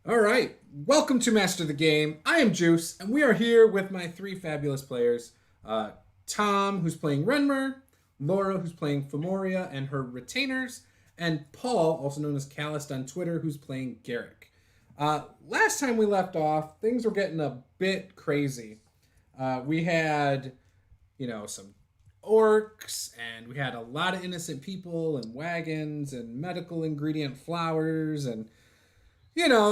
All right, welcome to Master the Game. I am Juice, and we are here with my three fabulous players: uh, Tom, who's playing Renmur; Laura, who's playing Phimoria and her retainers; and Paul, also known as Calist on Twitter, who's playing Garrik. Last time we left off, things were getting a bit crazy. We had, some orcs, and we had a lot of innocent people, and wagons, and medical ingredient flowers, and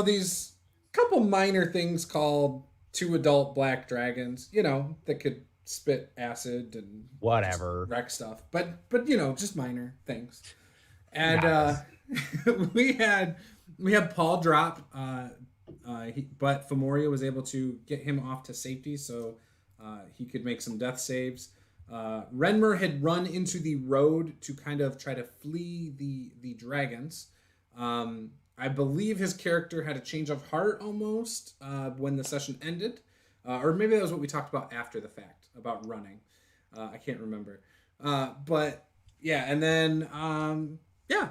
these couple minor things called two adult black dragons, that could spit acid and just Whatever. wreck stuff. But just minor things. And Yes. we had Paul drop, but Phimoria was able to get him off to safety, so he could make some death saves. Renmer had run into the road to kind of try to flee the dragons. I believe his character had a change of heart almost when the session ended, or maybe that was what we talked about after the fact about running. I can't remember, but yeah, and then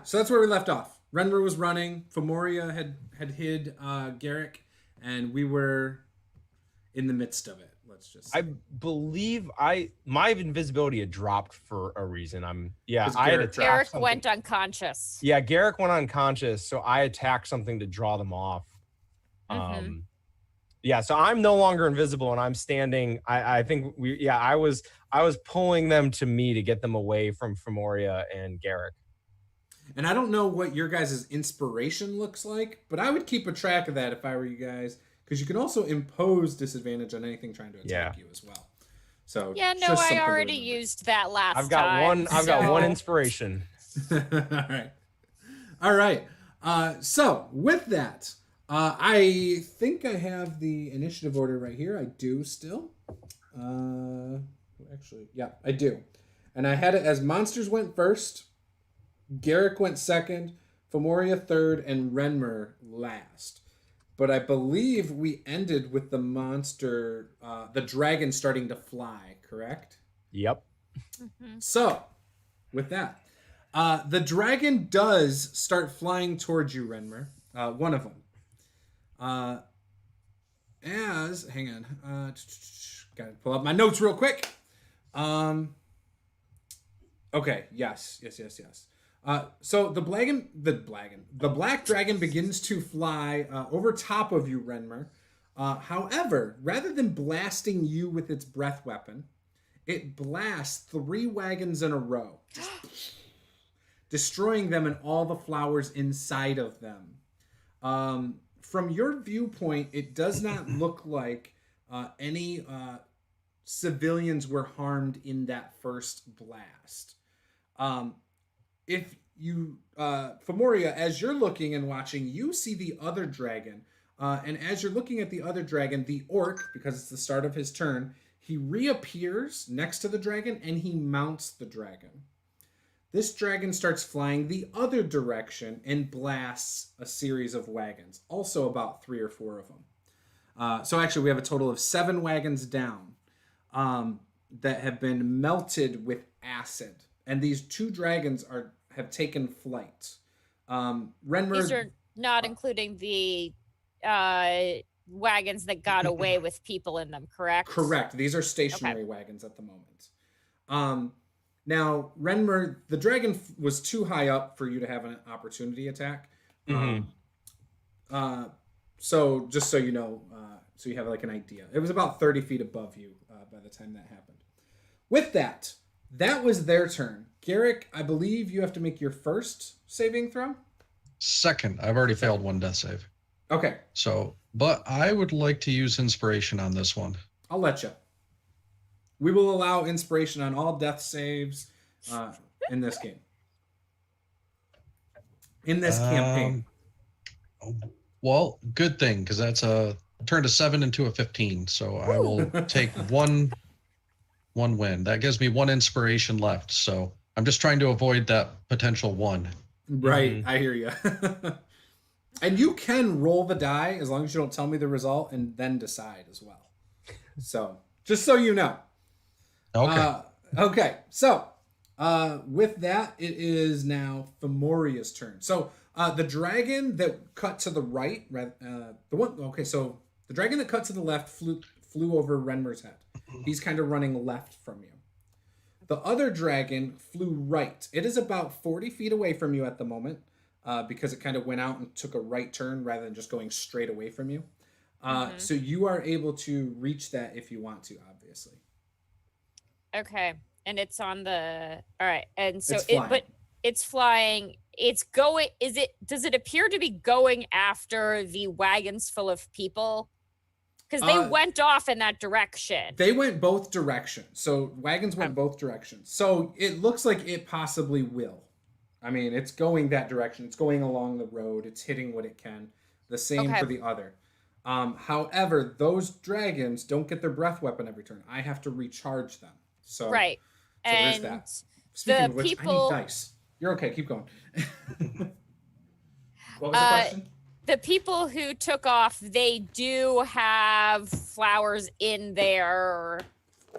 so that's where we left off. Renmer was running. Fimoria had hid Garrik, and we were in the midst of it. Let's just say. I believe my invisibility had dropped for a reason. Because I had Garrik attacked Eric something. went unconscious. Yeah, Garrick went unconscious, so I attacked something to draw them off. Mhm. Yeah, so I'm no longer invisible and I'm standing. I think I was pulling them to me to get them away from Phimoria and Garrick. And I don't know what your guys' inspiration looks like, but I would keep a track of that if I were you guys, because you can also impose disadvantage on anything trying to attack you as well. So Yeah, no, just something I to already remember. used that last I've got time. I've got one so- inspiration. All right. So with that, I think I have the initiative order right here. I do still. Actually, yeah, I do. And I had it as monsters went first, Garrick went second, Fimoria third, and Renmer last. But I believe we ended with the monster, the dragon starting to fly, correct? Yep. Mhm. So, with that, the dragon does start flying towards you, Renmer. One of them. Hang on, gotta pull up my notes real quick. Okay, yes. So the black dragon begins to fly over top of you, Renmer. However, rather than blasting you with its breath weapon, it blasts three wagons in a row, destroying them and all the flowers inside of them. From your viewpoint, it does not look like any civilians were harmed in that first blast. If you, Fimoria, as you're looking and watching, you see the other dragon. And as you're looking at the other dragon, the orc, because it's the start of his turn, he reappears next to the dragon and he mounts the dragon. This dragon starts flying the other direction and blasts a series of wagons, also about three or four of them. So actually, we have a total of 7 wagons down that have been melted with acid, and these 2 dragons have taken flight. Renmer, These are not including the wagons that got away with people in them, correct? correct. These are stationary wagons at the moment. Now, Renmer, the dragon was too high up for you to have an opportunity attack. So just so you know, so you have like an idea, it was about 30 feet above you by the time that happened. With that, that was their turn. Garrick, I believe you have to make your first saving throw. Second, I've already failed one death save. Okay, So, but I would like to use inspiration on this one. I'll let you. We will allow inspiration on all death saves in this game. In this campaign. Well, good thing, because that's turned a 7 into a 15. So I will take one win. That gives me 1 inspiration left. So I'm just trying to avoid that potential 1. Right, I hear you. And you can roll the die as long as you don't tell me the result and then decide as well. So, just so you know. Okay. Okay, so with that, it is now Fimoria's turn. So The dragon that cut to the right, so the dragon that cut to the left flew over Renmur's head. He's kind of running left from you. The other dragon flew right. It is about 40 feet away from you at the moment because it kind of went out and took a right turn rather than just going straight away from you. So you are able to reach that if you want to, obviously. Okay. And it's on the... All right. And so it's it's flying. It's going... Does it appear to be going after the wagons full of people? Because they went off in that direction. They went both directions. So wagons went both directions. So it looks like it possibly will. I mean, it's going that direction. It's going along the road. It's hitting what it can. The same for the other. However, those dragons don't get their breath weapon every turn. I have to recharge them. So, right. So and there's that. Speaking of which, people... I need dice. You're okay. Keep going. What was the question? The people who took off, they do have flowers in their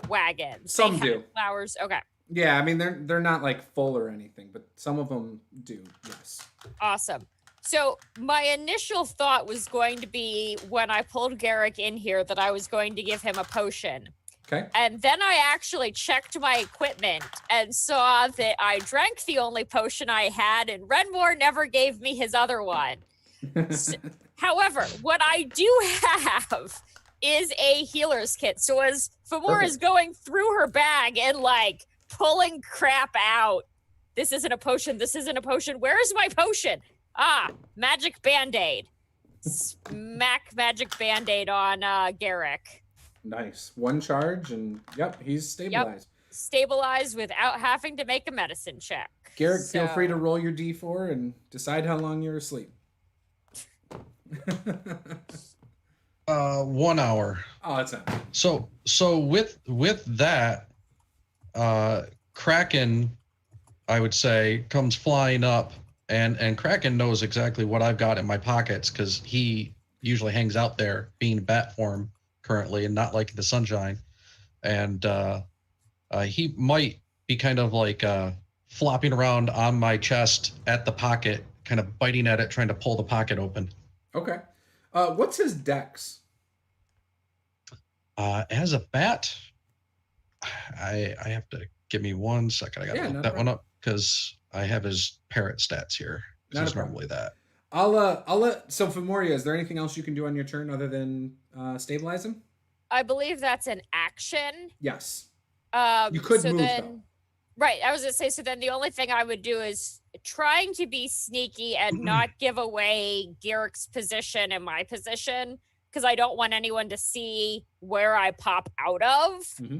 wagons. Some do. Flowers. Okay. Yeah, I mean they're not like full or anything, but some of them do. Yes. Awesome. So my initial thought was going to be when I pulled Garrik in here that I was going to give him a potion. Okay. And then I actually checked my equipment and saw that I drank the only potion I had, and Renmur never gave me his other one. However, what I do have is a healer's kit. So as Phimoria is going through her bag and like pulling crap out, this isn't a potion. This isn't a potion. Where is my potion? Magic Band-Aid. Smack magic Band-Aid on Garrik. Nice. One charge and yep, he's stabilized. Yep. Stabilized without having to make a medicine check. Garrik, feel free to roll your d4 and decide how long you're asleep. 1 hour. Oh, that's not. So with that, Kraken, I would say, comes flying up, and Kraken knows exactly what I've got in my pockets because he usually hangs out there, being bat form currently and not liking the sunshine, and he might be kind of like flopping around on my chest at the pocket, kind of biting at it, trying to pull the pocket open. Okay. What's his dex? As a bat, I have to give me 1 second. I gotta look that one up because I have his parrot stats here. It's normally that. I'll let. So Phimoria, is there anything else you can do on your turn other than stabilize him? I believe that's an action. Yes. You could move though. Right. I was gonna say. So then the only thing I would do is trying to be sneaky and not give away Garrick's position and my position, because I don't want anyone to see where I pop out of. Mm-hmm.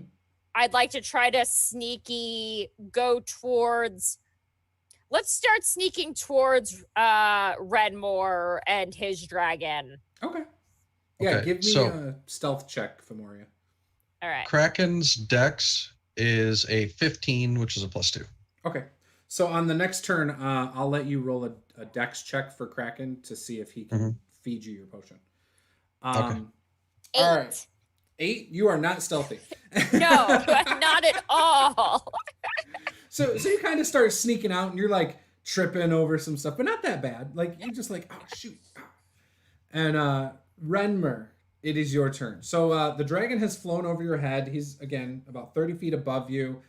I'd like to try to sneaky go towards... Let's start sneaking towards Renmur and his dragon. Okay. Yeah, give me a stealth check, Phimoria. All right. Kraken's dex is a 15, which is a +2. Okay. So on the next turn, I'll let you roll a dex check for Kraken to see if he can feed you your potion. Okay. 8. All right. 8? You are not stealthy. No, not at all. So you kind of start sneaking out and you're like tripping over some stuff, but not that bad. Like you're just like, oh shoot. And Renmur, it is your turn. So the dragon has flown over your head. He's again about 30 feet above you.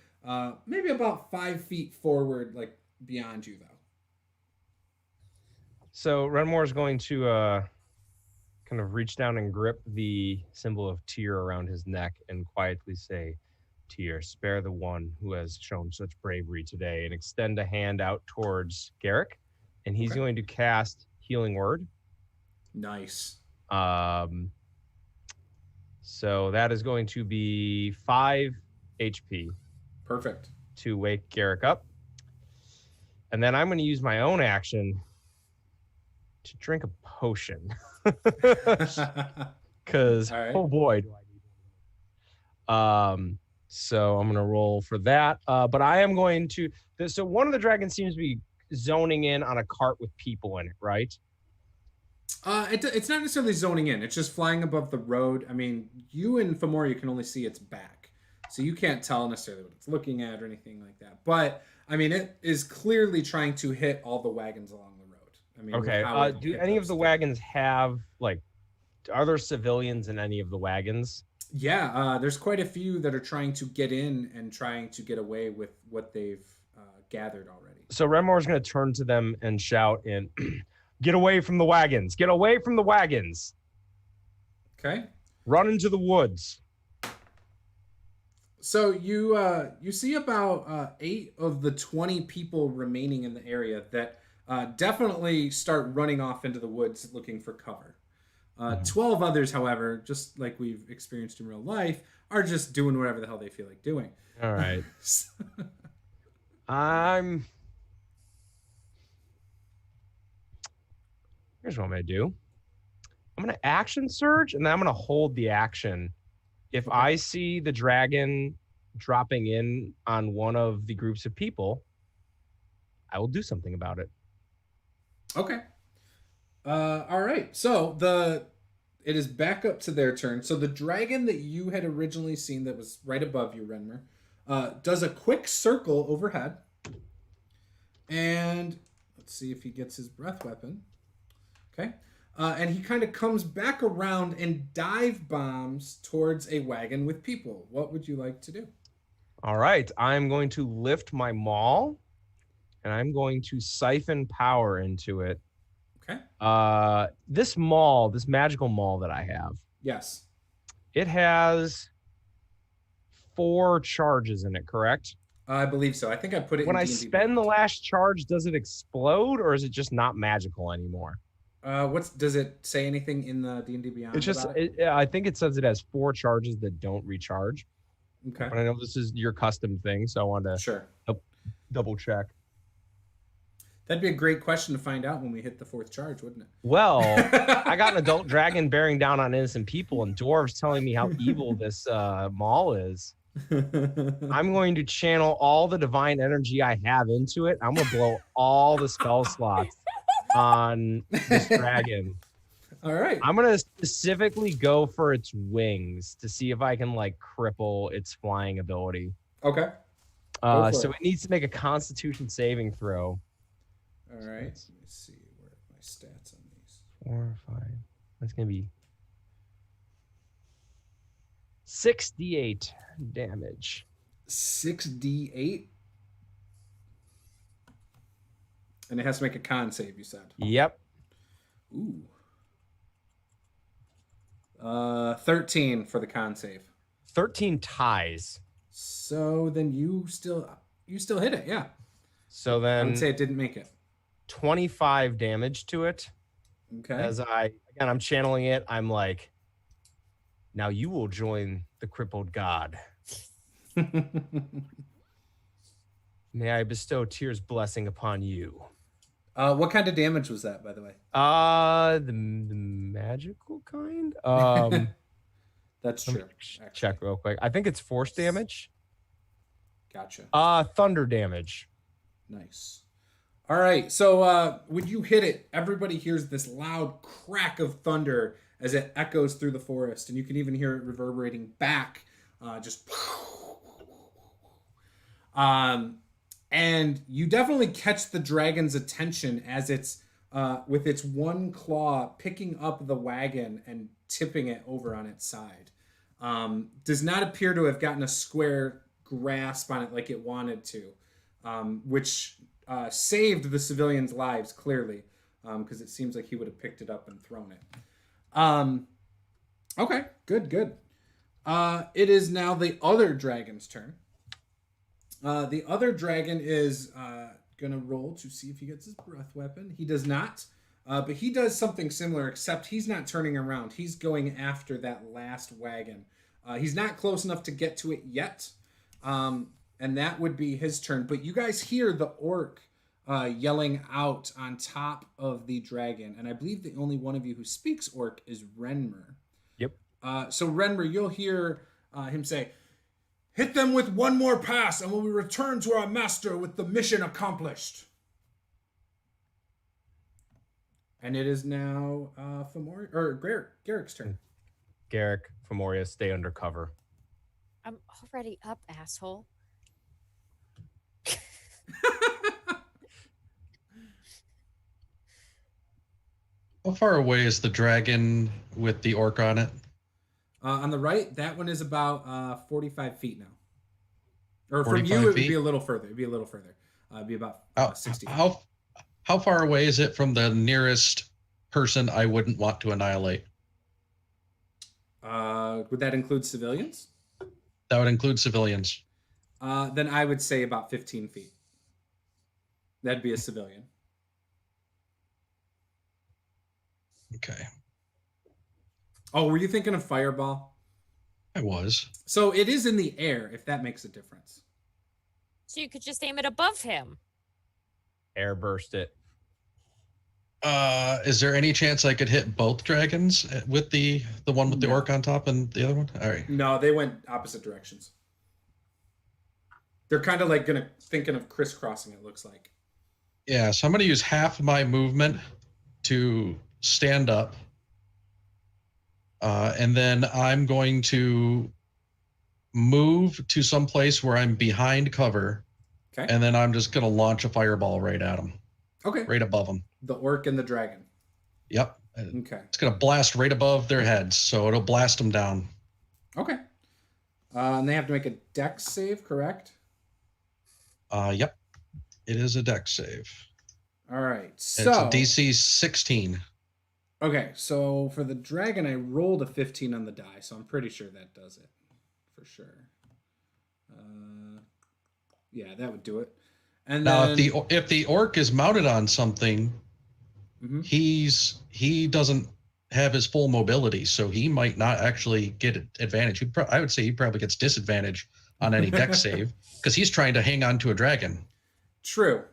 Maybe about 5 feet forward, like beyond you, though. So Renmur is going to kind of reach down and grip the symbol of Tyr around his neck and quietly say, Tyr, spare the one who has shown such bravery today, and extend a hand out towards Garrik, and he's going to cast Healing Word. Nice. So that is going to be 5 HP. Perfect. To wake Garrik up. And then I'm going to use my own action to drink a potion. Because, oh boy, do I need one. So I'm going to roll for that. But I am going to... So one of the dragons seems to be zoning in on a cart with people in it, right? It's not necessarily zoning in. It's just flying above the road. I mean, you and Phimoria can only see its back. So you can't tell necessarily what it's looking at or anything like that. But, I mean, it is clearly trying to hit all the wagons along the road. I mean, Okay. Do any of the wagons have like? Are there civilians in any of the wagons? Yeah, there's quite a few that are trying to get in and trying to get away with what they've gathered already. So Renmur's going to turn to them and shout in, "Get away from the wagons! Get away from the wagons! Okay. Run into the woods." So you see about 8 of the 20 people remaining in the area that definitely start running off into the woods looking for cover. 12 others, however, just like we've experienced in real life, are just doing whatever the hell they feel like doing. All right. Here's what I'm going to do. I'm going to action surge, and then I'm going to hold the action. If I see the dragon dropping in on one of the groups of people, I will do something about it. Okay. All right. So it is back up to their turn. So the dragon that you had originally seen that was right above you, Renmur, does a quick circle overhead. And let's see if he gets his breath weapon. Okay. And he kind of comes back around and dive bombs towards a wagon with people. What would you like to do? All right. I'm going to lift my maul, and I'm going to siphon power into it. Okay. This maul, this magical maul that I have. Yes. It has 4 charges in it, correct? I believe so. I think I put it when in I D&D spend the last charge, does it explode, or is it just not magical anymore? Does it say anything in the D&D Beyond? It's just, about it? I think it says it has 4 charges that don't recharge. Okay. But I know this is your custom thing, so I wanted to double check. That'd be a great question to find out when we hit the 4th charge, wouldn't it? Well, I got an adult dragon bearing down on innocent people and dwarves telling me how evil this maul is. I'm going to channel all the divine energy I have into it. I'm going to blow all the spell slots on this dragon. All right. I'm going to specifically go for its wings to see if I can like cripple its flying ability. Okay. So it needs to make a constitution saving throw. All right. Let me see. Where are my stats on these? 4 or 5. That's going to be 6d8 damage. 6d8? And it has to make a con save, you said? Yep. Ooh. 13 for the con save. 13 ties. So then you still hit it, yeah. So then I would say it didn't make it. 25 damage to it. Okay. As I'm channeling it, I'm like, now you will join the crippled god. May I bestow Tyr's blessing upon you. What kind of damage was that, by the way? The magical kind. That's true. Check real quick. I think it's force damage. Gotcha. Thunder damage. Nice. All right. So when you hit it, everybody hears this loud crack of thunder as it echoes through the forest, and you can even hear it reverberating back. And you definitely catch the dragon's attention as it's with its one claw picking up the wagon and tipping it over on its side. Does not appear to have gotten a square grasp on it like it wanted to, which saved the civilians' lives clearly, because it seems like he would have picked it up and thrown it. Okay, good. It is now the other dragon's turn. The other dragon is going to roll to see if he gets his breath weapon. He does not, but he does something similar, except he's not turning around. He's going after that last wagon. He's not close enough to get to it yet, and that would be his turn. But you guys hear the orc yelling out on top of the dragon, and I believe the only one of you who speaks orc is Renmur. Yep. So Renmur, you'll hear him say, "Hit them with one more pass, and we will return to our master with the mission accomplished." And it is now Phimoria or Garrick's turn. Garrik, Phimoria, stay under cover. I'm already up, asshole. How far away is the dragon with the orc on it? On the right, that one is about 45 feet now. Or from 45 you, it would be feet? a little further. It'd be a little further. It'd be about How, 60 feet. how far away is it from the nearest person I wouldn't want to annihilate? Would that include civilians? That would include civilians. Then I would say about 15 feet. That'd be a civilian. Okay. Oh, were you thinking of fireball? I was. So it is in the air, if that makes a difference. So you could just aim it above him. Airburst it. Is there any chance I could hit both dragons with the one with the No. orc on top and the other one? All right. No, they went opposite directions. They're kind of like thinking of crisscrossing, it looks like. Yeah, so I'm going to use half my movement to stand up. And then I'm going to move to some place where I'm behind cover. Okay. And then I'm just going to launch a fireball right at them, Okay. right above them. The orc and the dragon. Yep. Okay. It's going to blast right above their heads, so it'll blast them down. Okay. And they have to make a dex save, correct? Yep. It is a dex save. All right. It's So a DC 16. Okay, so for the dragon, I rolled a 15 on the die, so I'm pretty sure that does it for sure. Yeah, that would do it. And Now, then, if the orc is mounted on something, Mhm. he doesn't have his full mobility, so he might not actually get advantage. I would say he probably gets disadvantage on any dex save because he's trying to hang on to a dragon. True.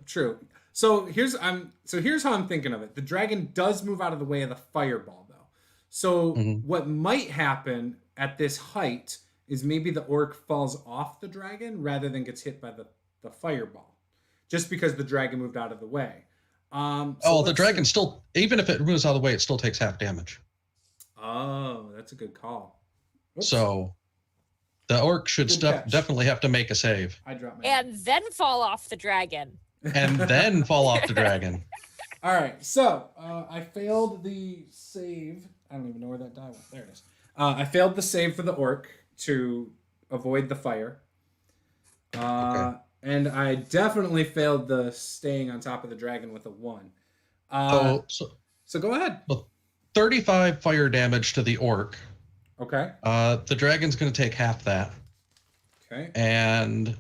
So here's how I'm thinking of it. The dragon does move out of the way of the fireball, though. So what might happen at this height is maybe the orc falls off the dragon rather than gets hit by the fireball, just because the dragon moved out of the way. The dragon still, even if it moves out of the way, it still takes half damage. Oh, that's a good call. Oops. So the orc should Good catch. definitely have to make a save I dropped my And then fall off the dragon. and then fall off the dragon. All right, so I failed the save. I don't even know where that die went. There it is. I failed the save for the orc to avoid the fire. Okay. And I definitely failed the staying on top of the dragon with a 1. So go ahead. 35 fire damage to the orc. Okay. The dragon's going to take half that. Okay. And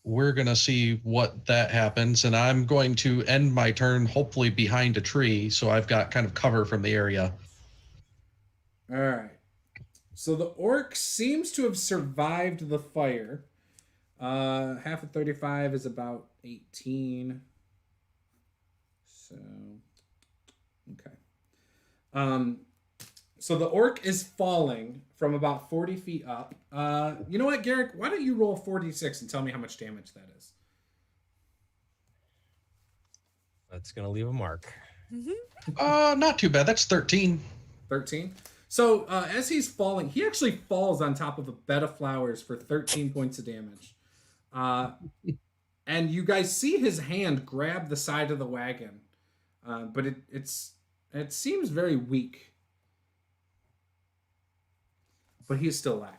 we're going to see what that happens. And I'm going to end my turn, hopefully behind a tree, so I've got kind of cover from the area. All right. So the orc seems to have survived the fire. Half of 35 is about 18. So, okay. So the orc is falling from about 40 feet up. You know what, Garrik? Why don't you roll 46 and tell me how much damage that is? That's going to leave a mark. Not too bad. That's 13. 13. So as he's falling, he actually falls on top of a bed of flowers for 13 points of damage. And you guys see his hand grab the side of the wagon, but it seems very weak. But he's still alive.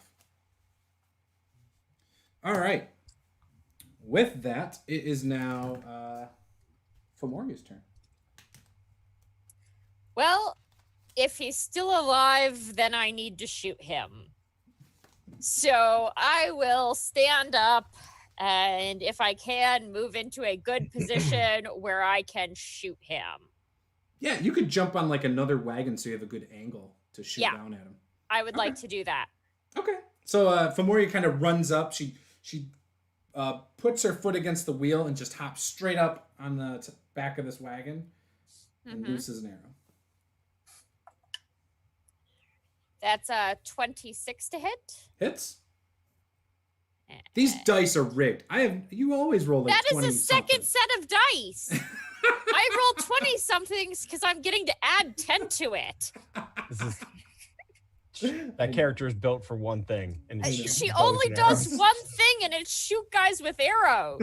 All right. With that, it is now Phimoria's turn. Well, if he's still alive, then I need to shoot him. So I will stand up and, if I can, move into a good position where I can shoot him. Yeah, you could jump on like another wagon so you have a good angle to shoot down at him. I would like to do that. Okay. So Phimoria kind of runs up. She puts her foot against the wheel and just hops straight up on the back of this wagon and looses an arrow. That's a 26 to hit. Hits. These dice are rigged. You always roll like That 20 is a second something. set of dice. I rolled 20 somethings because I'm getting to add 10 to it. That character is built for one thing. And it's shoot She bows only and does arrows. one thing, and it's shoot guys with arrows.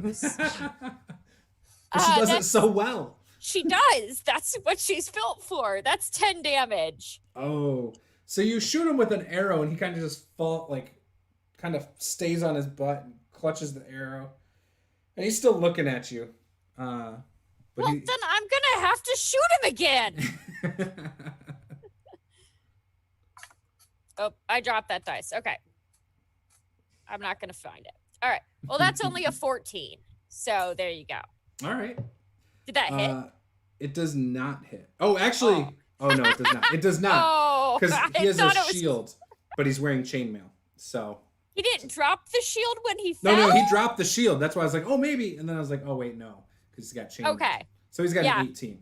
But she does it so well. She does. That's what she's built for. That's 10 damage. Oh, so you shoot him with an arrow, and he kind of just kind of stays on his butt and clutches the arrow, and he's still looking at you. But then I'm gonna have to shoot him again. Oh, I dropped that dice. Okay. I'm not gonna find it. All right. Well, that's only a 14. So there you go. All right. Did that hit? It does not hit. Oh, actually. Oh, no, it does not. It does not. Oh, Because he has a thought it was- shield, but he's wearing chainmail. So. He didn't drop the shield when he fell? No, he dropped the shield. That's why I was like, oh, maybe. And then I was like, oh, wait, no. Because he's got chainmail. Okay. So he's got an 18.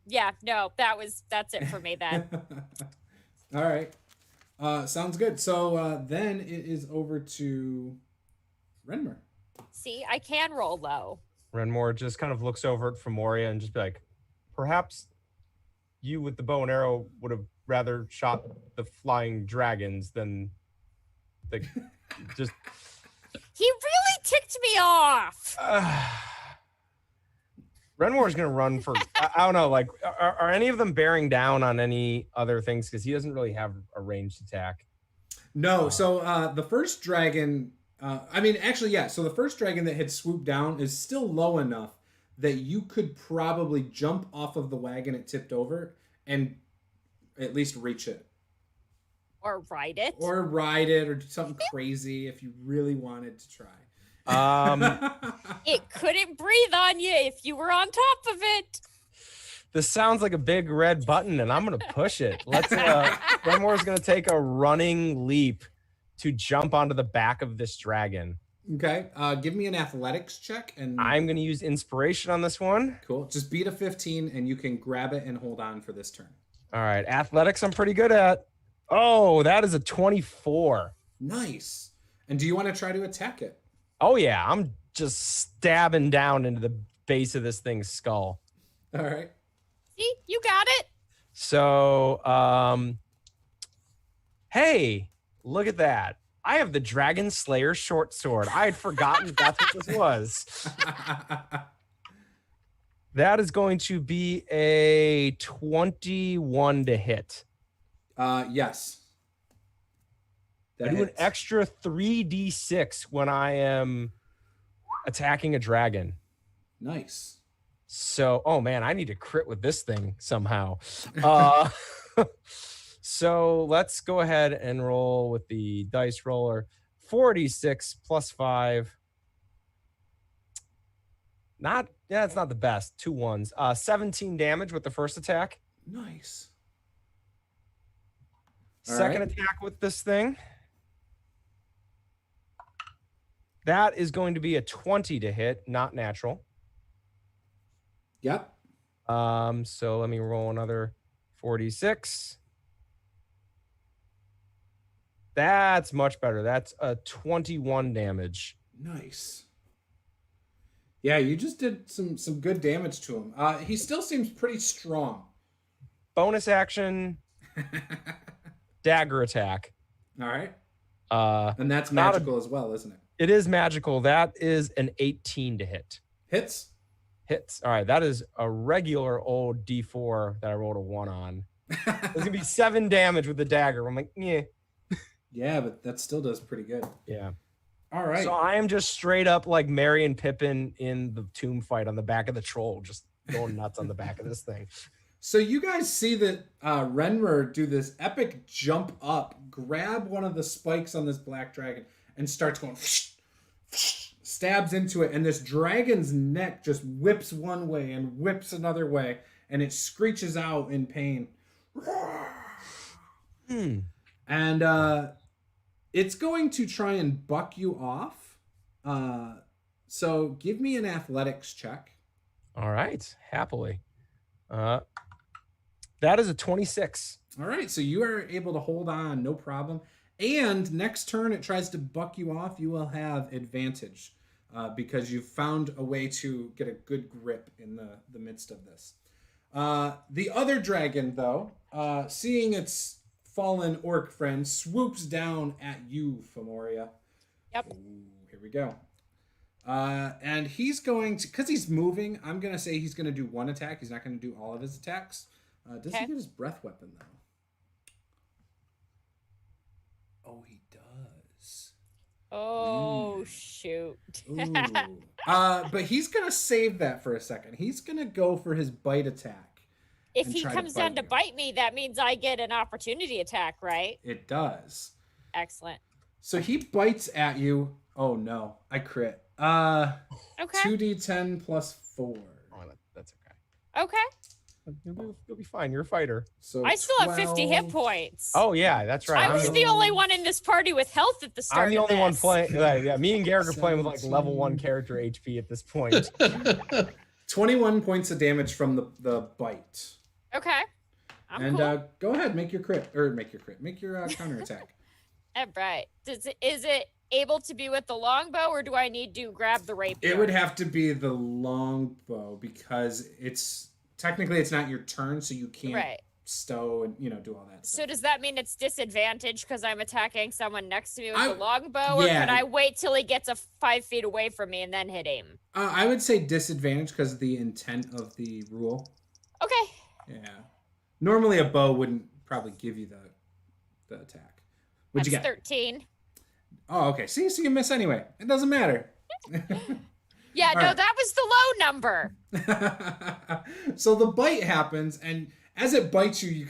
Yeah, no, that's it for me then. All right. Sounds good. So then it is over to Renmur. See, I can roll low. Renmur just kind of looks over at Phimoria and just be like, perhaps you with the bow and arrow would have rather shot the flying dragons than the just. He really ticked me off. Renmur is going to run for, I don't know, like, are any of them bearing down on any other things? Because he doesn't really have a ranged attack. No, so the first dragon, actually, yeah. So the first dragon that had swooped down is still low enough that you could probably jump off of the wagon it tipped over and at least reach it. Or ride it. Or ride it or do something crazy if you really wanted to try. It couldn't breathe on you if you were on top of it. This sounds like a big red button, and I'm going to push it. Renmur's going to take a running leap to jump onto the back of this dragon. Okay, give me an athletics check. And I'm going to use inspiration on this one. Cool. Just beat a 15, and you can grab it and hold on for this turn. All right, athletics I'm pretty good at. Oh, that is a 24. Nice. And do you want to try to attack it? Oh, yeah, I'm just stabbing down into the base of this thing's skull. All right. See, you got it. So, hey, look at that. I have the Dragon Slayer short sword. I had forgotten that's what this was. That is going to be a 21 to hit. Yes. I do an extra 3d6 when I am attacking a dragon. Nice. So, oh man, I need to crit with this thing somehow. So let's go ahead and roll with the dice roller. 46 plus 5. It's not the best. 2 ones. 17 damage with the first attack. Nice. Second attack with this thing. That is going to be a 20 to hit, not natural. Yep. So let me roll another 46. That's much better. That's a 21 damage. Nice. Yeah, you just did some good damage to him. He still seems pretty strong. Bonus action, dagger attack. All right. And that's magical as well, isn't it? It is magical. That is an 18 to hit. Hits? Hits. All right. That is a regular old D4 that I rolled a 1 on. It's going to be 7 damage with the dagger. I'm like, yeah. Yeah, but that still does pretty good. Yeah. All right. So I am just straight up like Merry and Pippin in the tomb fight on the back of the troll, just going nuts on the back of this thing. So you guys see that Renmur do this epic jump up, grab one of the spikes on this black dragon, and starts going, stabs into it, and this dragon's neck just whips one way and whips another way, and it screeches out in pain. And it's going to try and buck you off. So give me an athletics check. All right. Happily. That is a 26. All right, so you are able to hold on, no problem. And next turn it tries to buck you off, you will have advantage because you've found a way to get a good grip in the midst of this. The other dragon, though, seeing its fallen orc friend, swoops down at you, Phimoria. Yep. Ooh, here we go. And he's going to, because he's moving, I'm going to say he's going to do one attack. He's not going to do all of his attacks. Does he get his breath weapon, though? Oh, he does. Oh, shoot. Ooh. But he's going to save that for a second. He's going to go for his bite attack. If he comes down to bite me, that means I get an opportunity attack, right? It does. Excellent. So he bites at you. Oh, no. I crit. Okay. 2d10 plus 4. Oh, that's okay. Okay. You'll be fine. You're a fighter. So I still have 50 hit 12. points. Oh yeah, that's right. I was the only one in this party with health at the start. I'm the only one this. playing. Yeah, me and Garrik are playing with like level 1 character HP at this point. 21 points of damage from the bite. Okay. I'm And cool. go ahead, make your counterattack. All right. Is it able to be with the longbow, or do I need to grab the rapier? It would have to be the longbow because it's not your turn, so you can't stow and do all that stuff. So does that mean it's disadvantage because I'm attacking someone next to me with the longbow, or yeah. can I wait till he gets 5 feet away from me and then hit him? I would say disadvantage because of the intent of the rule. Okay. Yeah. Normally a bow wouldn't probably give you the attack. What'd you get? 13. Oh, okay. See, so you miss anyway. It doesn't matter. Yeah, All no, right. that was the low number. So the bite happens, and as it bites you, you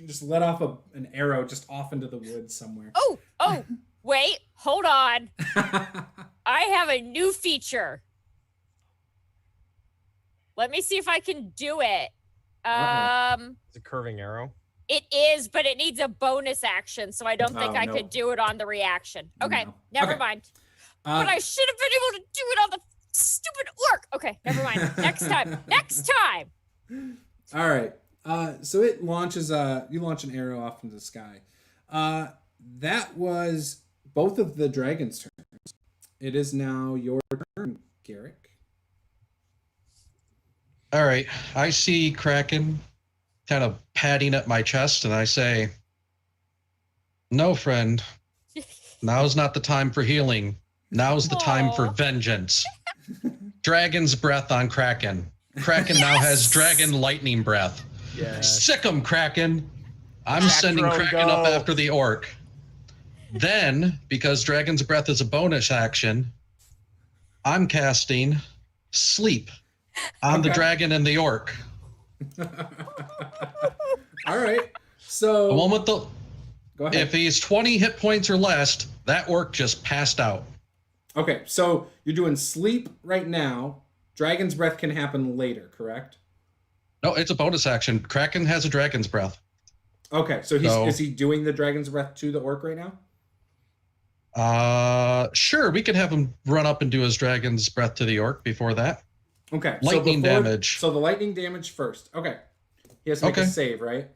just let off an arrow just off into the woods somewhere. Oh, wait, hold on. I have a new feature. Let me see if I can do it. It's a curving arrow. It is, but it needs a bonus action, so I don't think I could do it on the reaction. Okay, No. never mind. But I should have been able to do it on the stupid orc. Okay, never mind. Next time. Next time. All right. So it launches. You launch an arrow off into the sky. That was both of the dragon's turns. It is now your turn, Garrik. All right. I see Kraken kind of patting at my chest, and I say, "No, friend. Now's not the time for healing. Now's the time for vengeance." Dragon's breath on Kraken. Kraken now has dragon lightning breath. Yes. Sick 'em, Kraken. I'm Back sending throw, Kraken go. up after the orc. Then, because Dragon's breath is a bonus action, I'm casting sleep on the dragon and the orc. All right. So The moment go ahead. if he's 20 hit points or less, that orc just passed out. Okay, so you're doing sleep right now. Dragon's breath can happen later, correct? No, it's a bonus action. Kraken has a dragon's breath. Okay, so is he doing the dragon's breath to the orc right now? Sure, we could have him run up and do his dragon's breath to the orc before that. Okay. Lightning damage. So the lightning damage first. Okay. He has to make a save, right?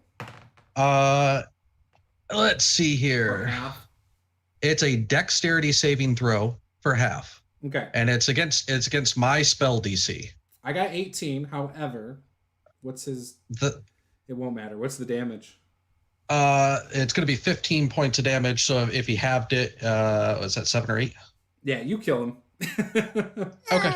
Let's see For here. half. It's a dexterity saving throw for half. Okay. And it's against my spell DC. I got 18. However, what's his? It won't matter. What's the damage? It's going to be 15 points of damage. So if he halved it, was that 7 or 8? Yeah, you kill him. Okay.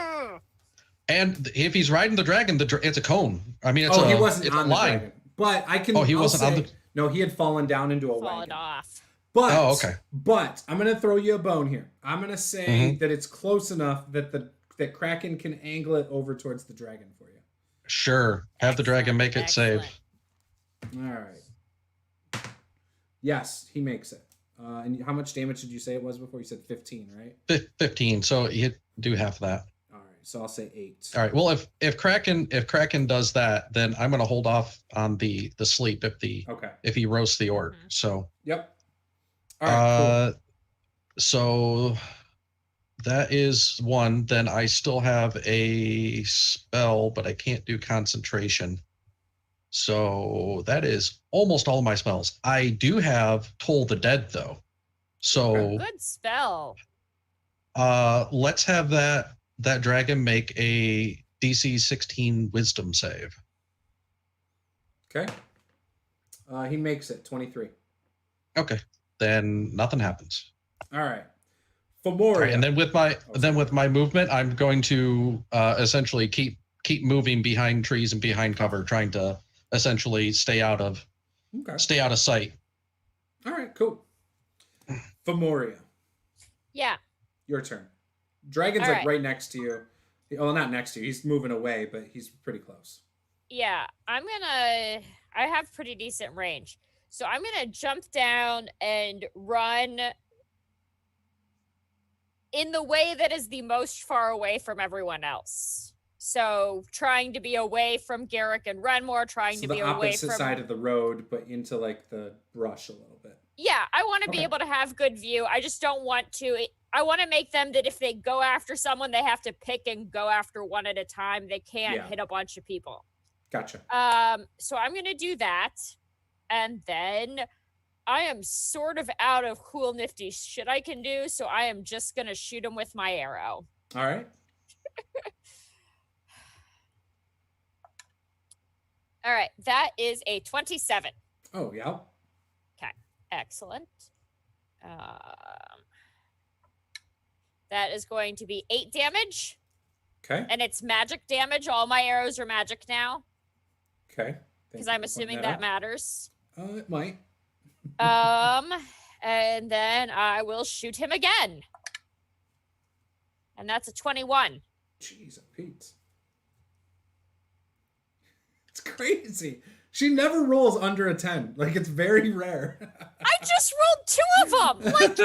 And if he's riding the dragon, it's a cone. I mean, it's he wasn't it's on a the line. dragon. But I can. He I'll wasn't on say- the. No, he had fallen down into a Fallen wagon. off. But okay. But I'm gonna throw you a bone here. I'm gonna say that it's close enough that that Kraken can angle it over towards the dragon for you. Sure. Have the dragon make it Excellent. save. All right. Yes, he makes it. And how much damage did you say it was before? You said 15, right? 15. So you do half that. All right. So I'll say 8. All right. Well, if Kraken does that, then I'm gonna hold off on the sleep Okay. if he roasts the orc. So Yep. All right. Cool. So that is one. Then I still have a spell, but I can't do concentration. So that is almost all of my spells. I do have Toll the Dead though. So Good spell. let's have that dragon make a DC 16 Wisdom save. Okay. He makes it 23. Okay. Then nothing happens. All right. Phimoria. Right, and then with my movement, I'm going to essentially keep moving behind trees and behind cover, trying to essentially stay out of sight. All right, cool. Phimoria. Yeah. Your turn. Dragon's All like right next to you. Well, not next to you. He's moving away, but he's pretty close. Yeah, I have pretty decent range. So I'm going to jump down and run in the way that is the most far away from everyone else. So trying to be away from Garrik and Renmur, trying to be away from the opposite side of the road, but into like the brush a little bit. Yeah, I want to be able to have good view. I just don't want to. I want to make them that if they go after someone, they have to pick and go after one at a time. They can't hit a bunch of people. Gotcha. So I'm going to do that. And then I am sort of out of cool, nifty shit I can do. So I am just going to shoot him with my arrow. All right. All right. That is a 27. Oh, yeah. Okay. Excellent. That is going to be 8 damage. Okay. And it's magic damage. All my arrows are magic now. Okay. Because I'm assuming that matters. It might. And then I will shoot him again. And that's a 21. Jeez, Pete. It's crazy. She never rolls under a 10. Like, it's very rare. I just rolled 2 of them. Like,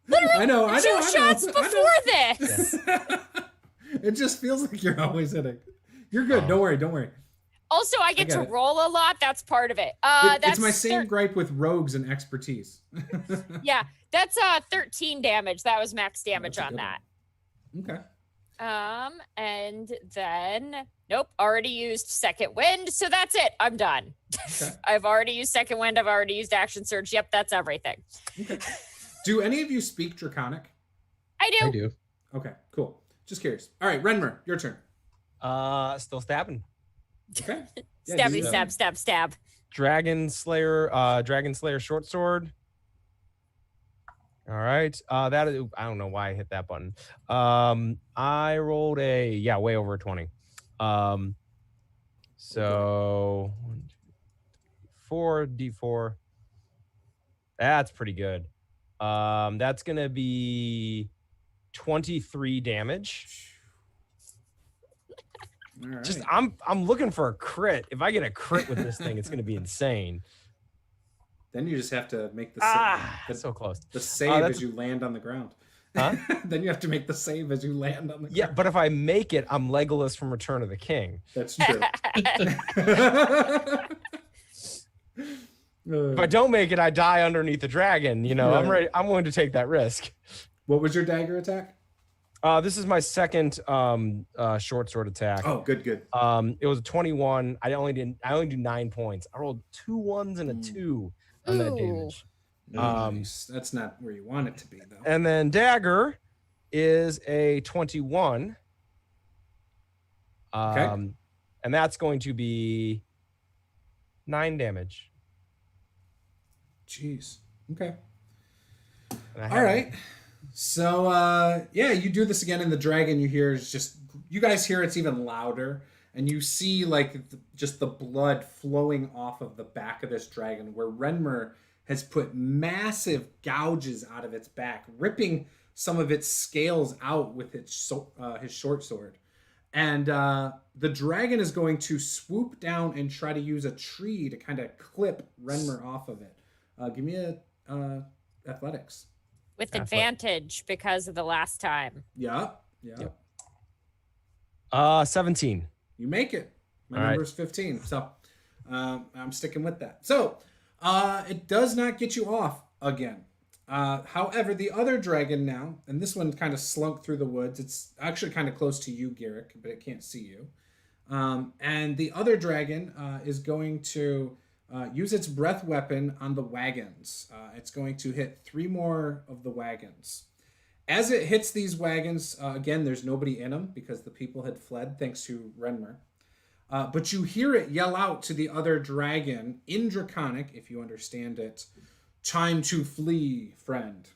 literally I know. two shots before this. It just feels like you're always hitting. You're good. Don't worry. Also, I get to roll a lot. That's part of it. It's my same gripe with rogues and expertise. Yeah, that's 13 damage. That was max damage on that. Okay. And then nope, already used second wind, so that's it. I'm done. Okay. I've already used second wind. I've already used action surge. Yep, that's everything. Okay. Do any of you speak Draconic? I do. I do. Okay, cool. Just curious. All right, Renmur, your turn. Still stabbing. Okay. Stabby, stab. Dragon Slayer short sword. All right. That is, I don't know why I hit that button. I rolled way over 20. So 4d4. That's pretty good. That's gonna be 23 damage. All right. Just I'm looking for a crit. If I get a crit with this thing, it's gonna be insane. Then you just have to make the so close. The save as you land on the ground. Huh? Then you have to make the save as you land on the ground. Yeah, but if I make it, I'm Legolas from Return of the King. That's true. If I don't make it, I die underneath the dragon. You know, Yeah. I'm ready. I'm willing to take that risk. What was your dagger attack? This is my second short sword attack. Oh, good. It was a 21. I only do 9 points. I rolled 2 1s and a 2 on that damage. Nice. That's not where you want it to be, though. And then dagger is a 21. Okay. And that's going to be 9 damage. Jeez. Okay. And All right. So, you do this again, and the dragon you hear is just, you guys hear it's even louder, and you see, like, just the blood flowing off of the back of this dragon, where Renmur has put massive gouges out of its back, ripping some of its scales out with his short sword. And the dragon is going to swoop down and try to use a tree to kind of clip Renmur off of it. Give me a athletics. With advantage because of the last time. Yep. 17. You make it. My All number's 15. So I'm sticking with that. So it does not get you off again. However, the other dragon now, and this one kind of slunk through the woods. It's actually kind of close to you, Garrik, but it can't see you. And the other dragon is going to use its breath weapon on the wagons. It's going to hit 3 more of the wagons. As it hits these wagons, again, there's nobody in them because the people had fled thanks to Renmur. But you hear it yell out to the other dragon in Draconic, if you understand it, "Time to flee, friend."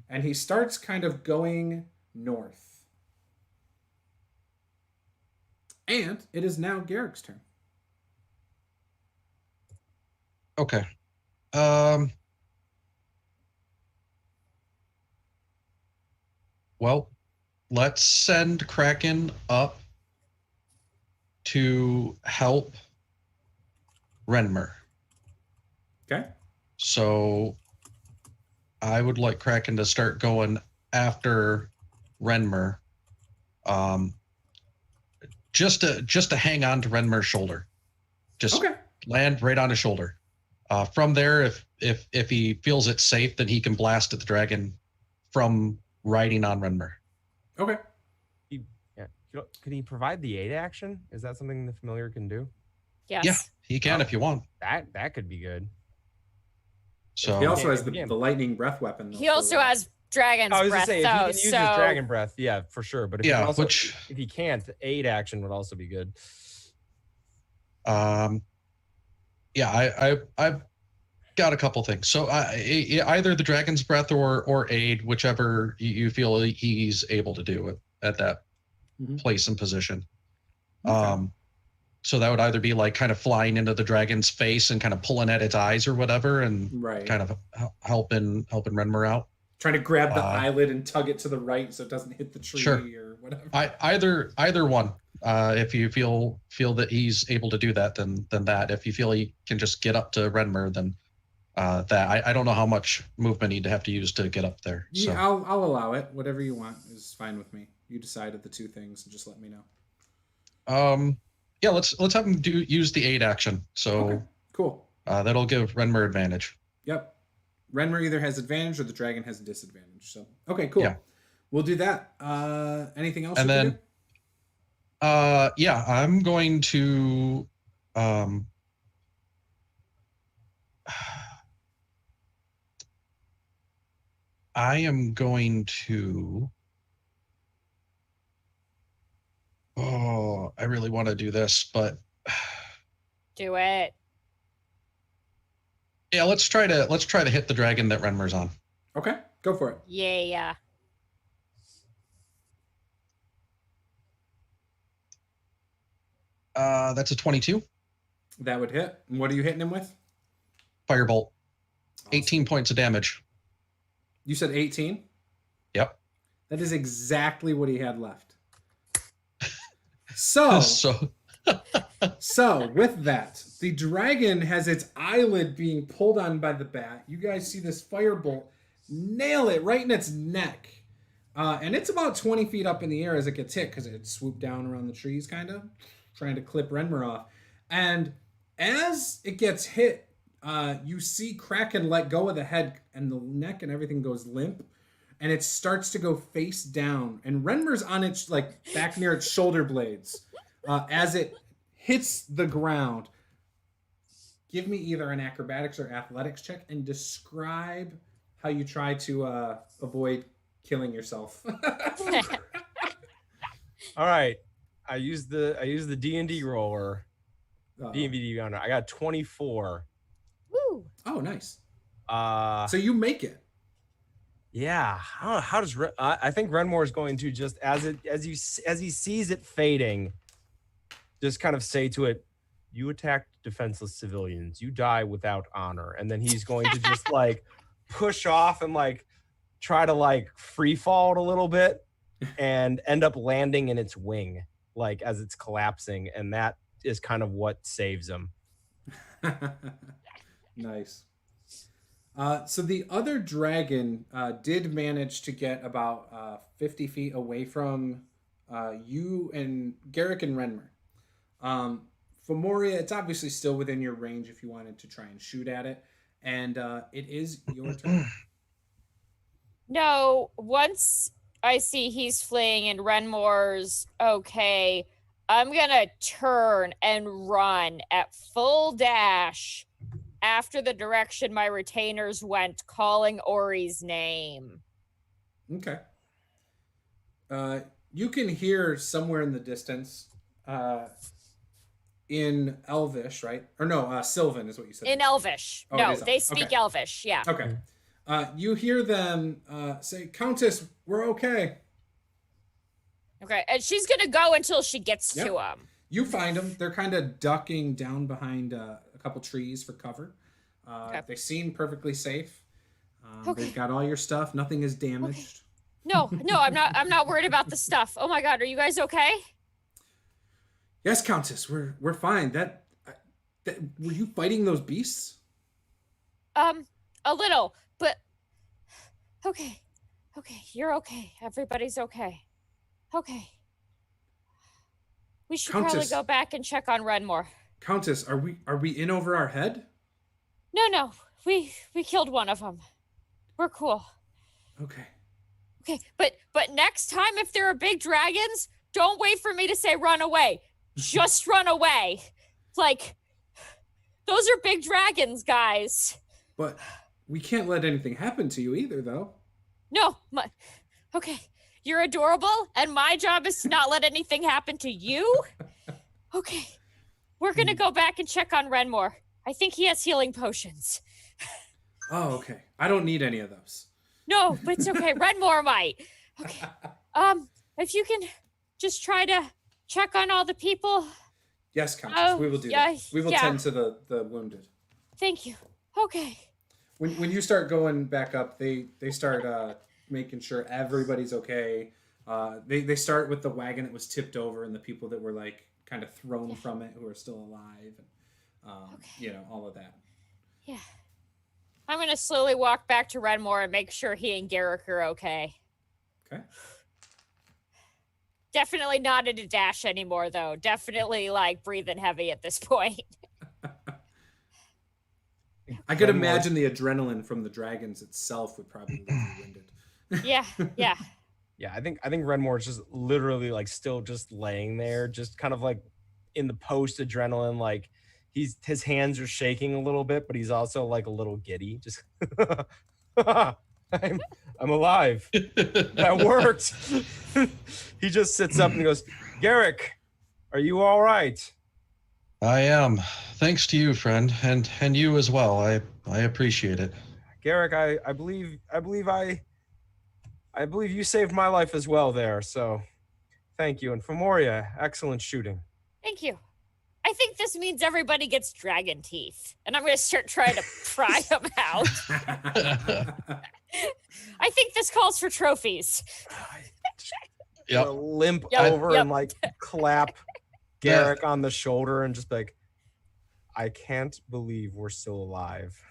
and he starts kind of going north. And it is now Garrick's turn. Okay. Well, let's send Kraken up to help Renmur. Okay. So I would like Kraken to start going after Renmur. Just to hang on to Renmur's shoulder. Just land right on his shoulder. From there, if he feels it's safe, then he can blast at the dragon from riding on Renmur. Okay. Can he provide the aid action? Is that something the familiar can do? Yes. Yeah, he can if you want. That could be good. So he also has the lightning breath weapon. He also has dragon's breath. I was going to say, if he can use his dragon breath, yeah, for sure. But if he also, if he can't, the aid action would also be good. Yeah, I've got a couple things. So either the dragon's breath or aid, whichever you feel he's able to do at that place and position. Okay. So that would either be like kind of flying into the dragon's face and kind of pulling at its eyes or whatever, and kind of helping Renmur out. Trying to grab the eyelid and tug it to the right so it doesn't hit the tree or whatever. Either one. If you feel that he's able to do that, then that. If you feel he can just get up to Renmur, then that. I don't know how much movement he'd have to use to get up there. Yeah, so. I'll allow it. Whatever you want is fine with me. You decided the two things, and just let me know. Yeah, let's have him use the aid action. So cool. That'll give Renmur advantage. Yep. Renmur either has advantage or the dragon has a disadvantage. So okay, cool. Yeah. We'll do that. Anything else? And then, yeah, I'm going to. I am going to. Oh, I really want to do this, but. Do it. Yeah, let's try to hit the dragon that Renmur's on. Okay, go for it. Yeah. That's a 22. That would hit. And what are you hitting him with? Firebolt. Awesome. 18 points of damage. You said 18? Yep. That is exactly what he had left. So with that, the dragon has its eyelid being pulled on by the bat. You guys see this firebolt nail it right in its neck. And it's about 20 feet up in the air as it gets hit because it swooped down around the trees, kind of trying to clip Renmur off. And as it gets hit, you see Kraken let go of the head, and the neck and everything goes limp, and it starts to go face down. And Renmur's on its back near its shoulder blades as it hits the ground. Give me either an acrobatics or athletics check and describe how you try to avoid killing yourself. All right, I use the D&D roller. D&D runner. I got 24. Woo! Oh, nice. So you make it. Yeah. How does I think Renmur is going to just as he sees it fading, just kind of say to it, "You attacked defenseless civilians. You die without honor." And then he's going to just push off and try to free fall it a little bit and end up landing in its wing as it's collapsing, and that is kind of what saves him. Nice. So the other dragon did manage to get about 50 feet away from you and Garrik and Renmur. Phimoria, it's obviously still within your range if you wanted to try and shoot at it. And it is your turn. No, once I see he's fleeing and Renmur's okay, I'm going to turn and run at full dash after the direction my retainers went, calling Ori's name. Okay. You can hear somewhere in the distance in Elvish, right? Or no, Sylvan is what you said. In Elvish. Oh, no, they speak okay. Elvish, yeah. Okay. You hear them say, "Countess, we're okay." Okay, and she's gonna go until she gets to him. You find them. They're kind of ducking down behind a couple trees for cover. They seem perfectly safe. They've got all your stuff. Nothing is damaged. No, I'm not worried about the stuff. Oh my God, are you guys okay? Yes, Countess, we're fine. That were you fighting those beasts? A little, but okay, you're okay. Everybody's okay. Okay. We should probably go back and check on Renmur. Countess, are we in over our head? No. We killed one of them. We're cool. Okay. Okay, but next time if there are big dragons, don't wait for me to say run away. Just run away. Like, those are big dragons, guys. But we can't let anything happen to you either, though. No, okay. You're adorable, and my job is to not let anything happen to you? Okay. We're gonna go back and check on Renmur. I think he has healing potions. Oh, okay. I don't need any of those. No, but it's okay. Renmur might. Okay. If you can just try to check on all the people. Yes, Countess, we will do that. We will tend to the wounded. Thank you. Okay. When you start going back up, they start making sure everybody's okay. They start with the wagon that was tipped over and the people that were like kind of thrown from it who are still alive, and you know, all of that. Yeah. I'm gonna slowly walk back to Renmur and make sure he and Garrik are okay. Okay. Definitely not in a dash anymore, though. Definitely like breathing heavy at this point. I could imagine the adrenaline from the dragons itself would probably leave you winded. Yeah. Yeah, I think Renmore is just literally like still just laying there, just kind of like in the post adrenaline, like his hands are shaking a little bit, but he's also like a little giddy. Just I'm alive. That worked. He just sits up and goes, Garrik, are you all right? I am. Thanks to you, friend, and you as well. I appreciate it. Garrik, I believe you saved my life as well there, so thank you. And Phimoria, excellent shooting. Thank you. I think this means everybody gets dragon teeth, and I'm going to start trying to pry them out. I think this calls for trophies. Yep. Limp over and like clap Garrik on the shoulder and just be like, I can't believe we're still alive.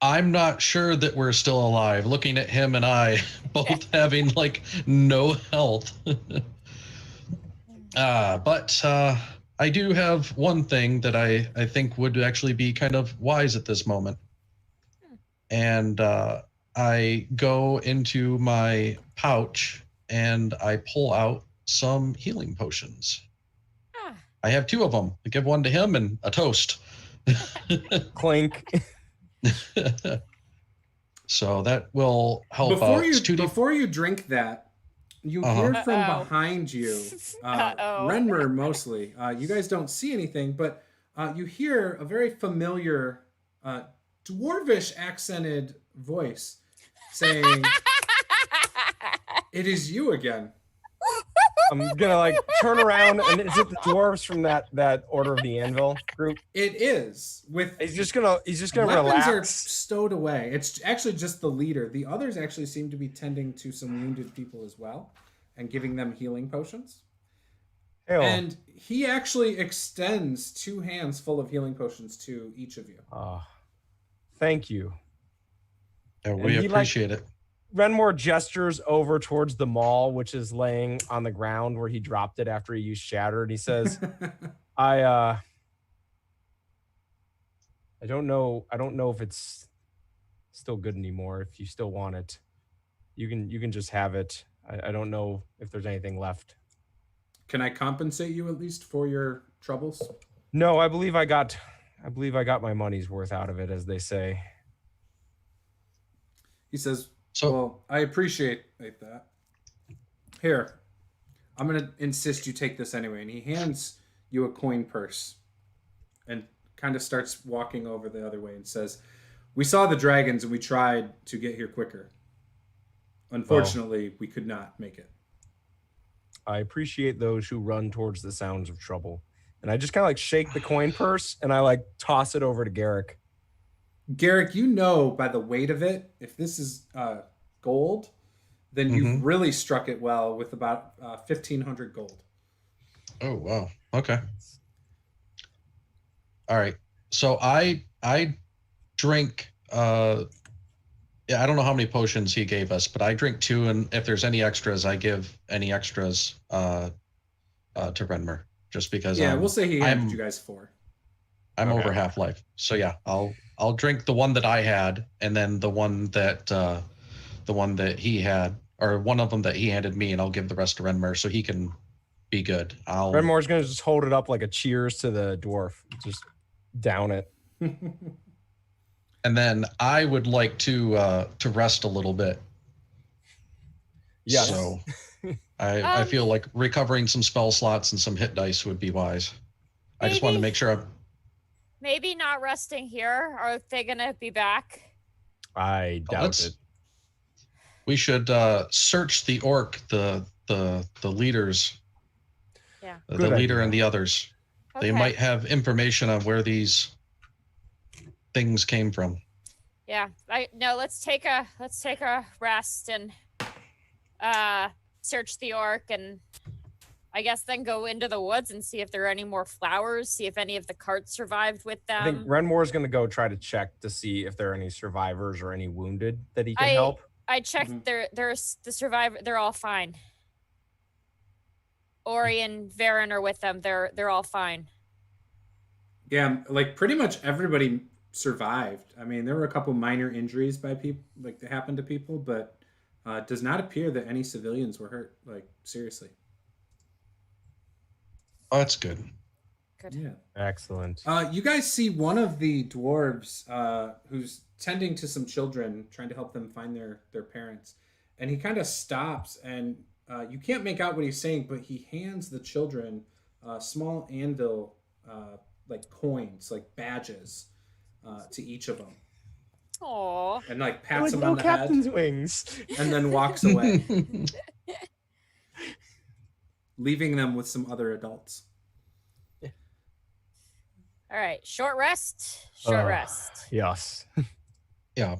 I'm not sure that we're still alive. Looking at him and I both having like no health. But I do have one thing that I think would actually be kind of wise at this moment. And I go into my pouch and I pull out some healing potions. I have 2 of them. I give one to him and a toast. Clink. So that will help before you drink that, you hear from behind you, Renmur mostly. You guys don't see anything, but you hear a very familiar dwarvish accented voice saying, "It is you again." I'm gonna like turn around, and is it the dwarves from that Order of the Anvil group? It is. He's just gonna weapons relax. are stowed away. It's actually just the leader. The others actually seem to be tending to some wounded people as well, and giving them healing potions. Hell. And he actually extends 2 hands full of healing potions to each of you. Thank you. Yeah, we appreciate it. Renmore gestures over towards the maul, which is laying on the ground where he dropped it after he used Shatter, and he says, I don't know if it's still good anymore. If you still want it, you can just have it. I don't know if there's anything left. Can I compensate you at least for your troubles? No, I believe I got my money's worth out of it, as they say. He says, well, I appreciate that. Here, I'm going to insist you take this anyway. And he hands you a coin purse and kind of starts walking over the other way and says, "We saw the dragons and we tried to get here quicker. Unfortunately, we could not make it." I appreciate those who run towards the sounds of trouble. And I just kind of like shake the coin purse and I like toss it over to Garrik. Garrik, you know by the weight of it, if this is gold, then you've really struck it well with about 1,500 gold. Oh, wow. Okay. All right. So I drink yeah, I don't know how many potions he gave us, but I drink 2, and if there's any extras, I give any extras to Renmur, just because we'll say he handed you guys 4. I'm over half life. So yeah, I'll drink the one that I had, and then the one that he had, or one of them that he handed me, and I'll give the rest to Renmur so he can be good. Renmur's gonna just hold it up like a cheers to the dwarf. Just down it. And then I would like to rest a little bit. Yeah. So I feel like recovering some spell slots and some hit dice would be wise. I just want to make sure I'm maybe not resting here. Are they gonna be back? I doubt it. We should search the orc, the leaders. Yeah. The leader and the others. Okay. They might have information on where these things came from. Yeah. Let's take a rest and search the orc, and I guess then go into the woods and see if there are any more flowers, see if any of the carts survived with them. I think Renmore's gonna go try to check to see if there are any survivors or any wounded that he can help. I checked. There's the survivor. They're all fine. Ori and Varen are with them. They're all fine. Yeah, like pretty much everybody survived. I mean, there were a couple minor injuries by people, like that happened to people, but it does not appear that any civilians were hurt. Like seriously. Oh, that's good. Good. Yeah. Excellent. You guys see one of the dwarves who's tending to some children, trying to help them find their parents, and he kind of stops, and you can't make out what he's saying, but he hands the children small anvil like coins, like badges, to each of them. Aww. And like pats them on the captain's head, wings, and then walks away, leaving them with some other adults. All right, short rest. Short rest. Yes. Yeah.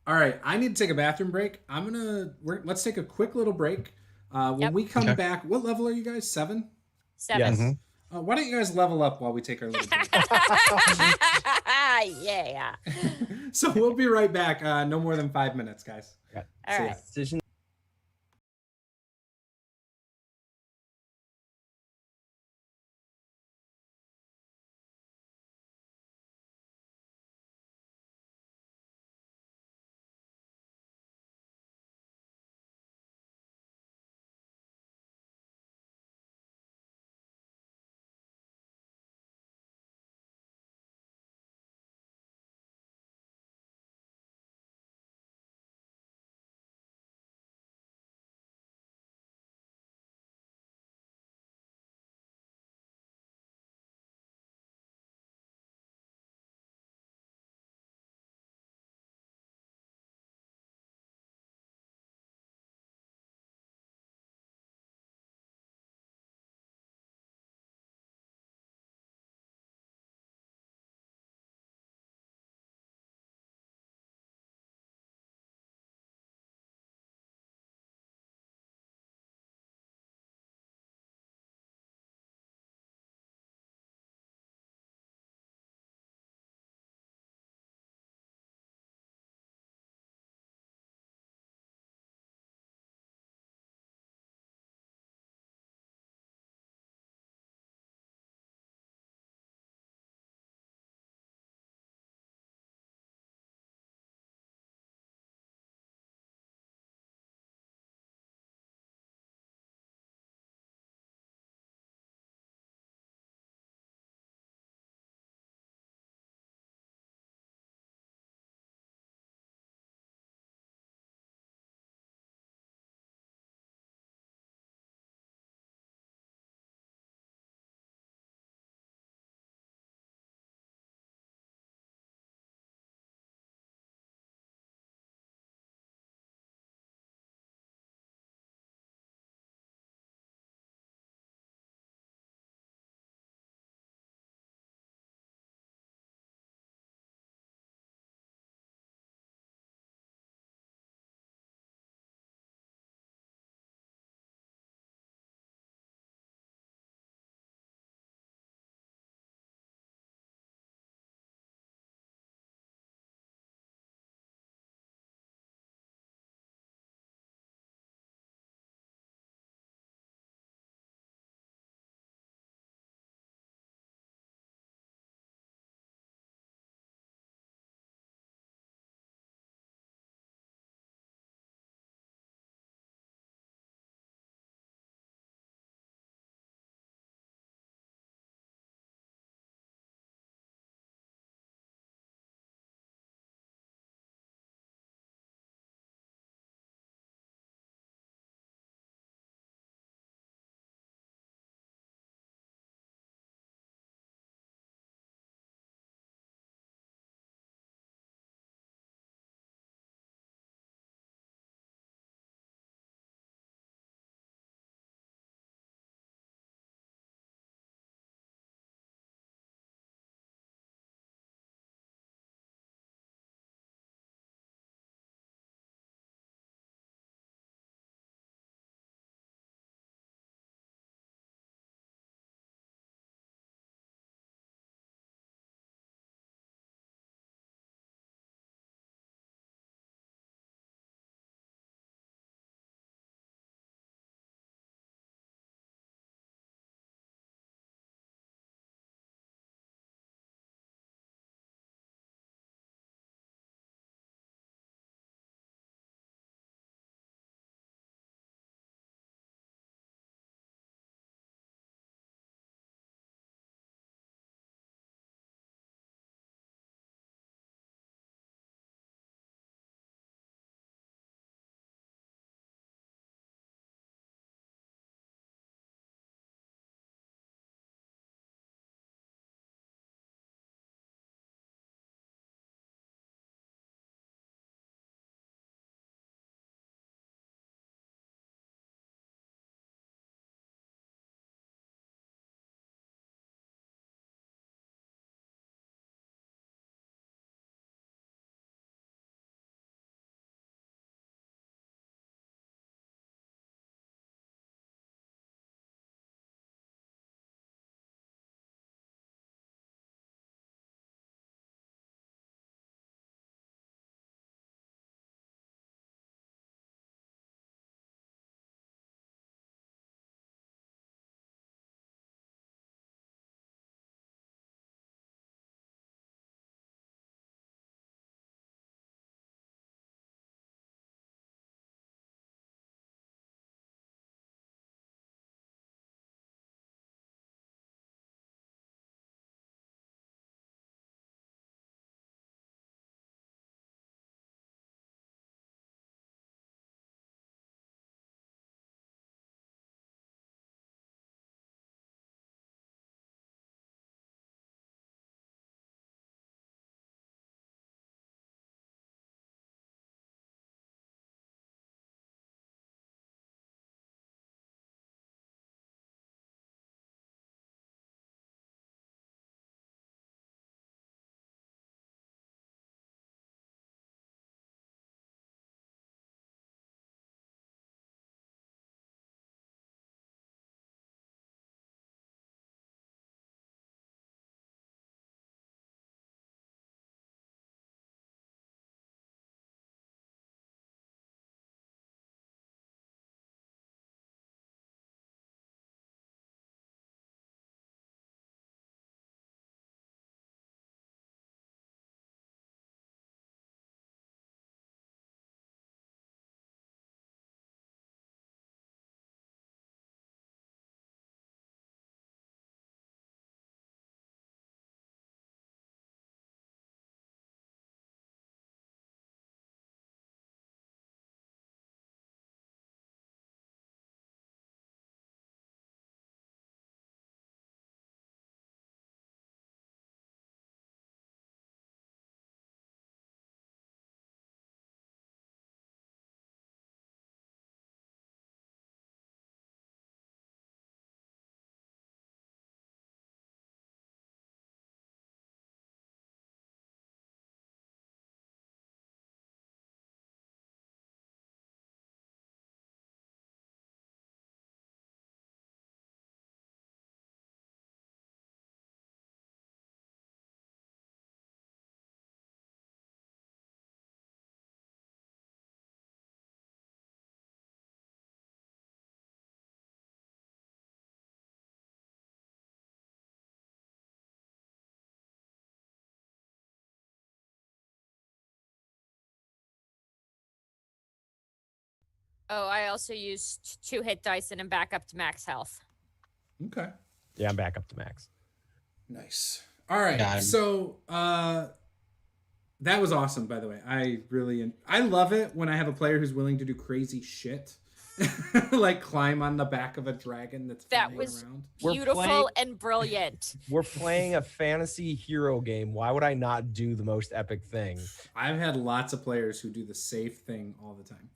All right, I need to take a bathroom break. Let's take a quick little break. When we come back, what level are you guys? 7? 7. Yes. Why don't you guys level up while we take our little break? Yeah. So we'll be right back. No more than 5 minutes, guys. All right. Decision Oh, I also used 2 hit dice and I'm back up to max health. Okay. Yeah, I'm back up to max. Nice. All right. Yeah, So that was awesome, by the way. I love it when I have a player who's willing to do crazy shit. Like climb on the back of a dragon that's That flying was around. beautiful and brilliant. We're playing a fantasy hero game. Why would I not do the most epic thing? I've had lots of players who do the safe thing all the time.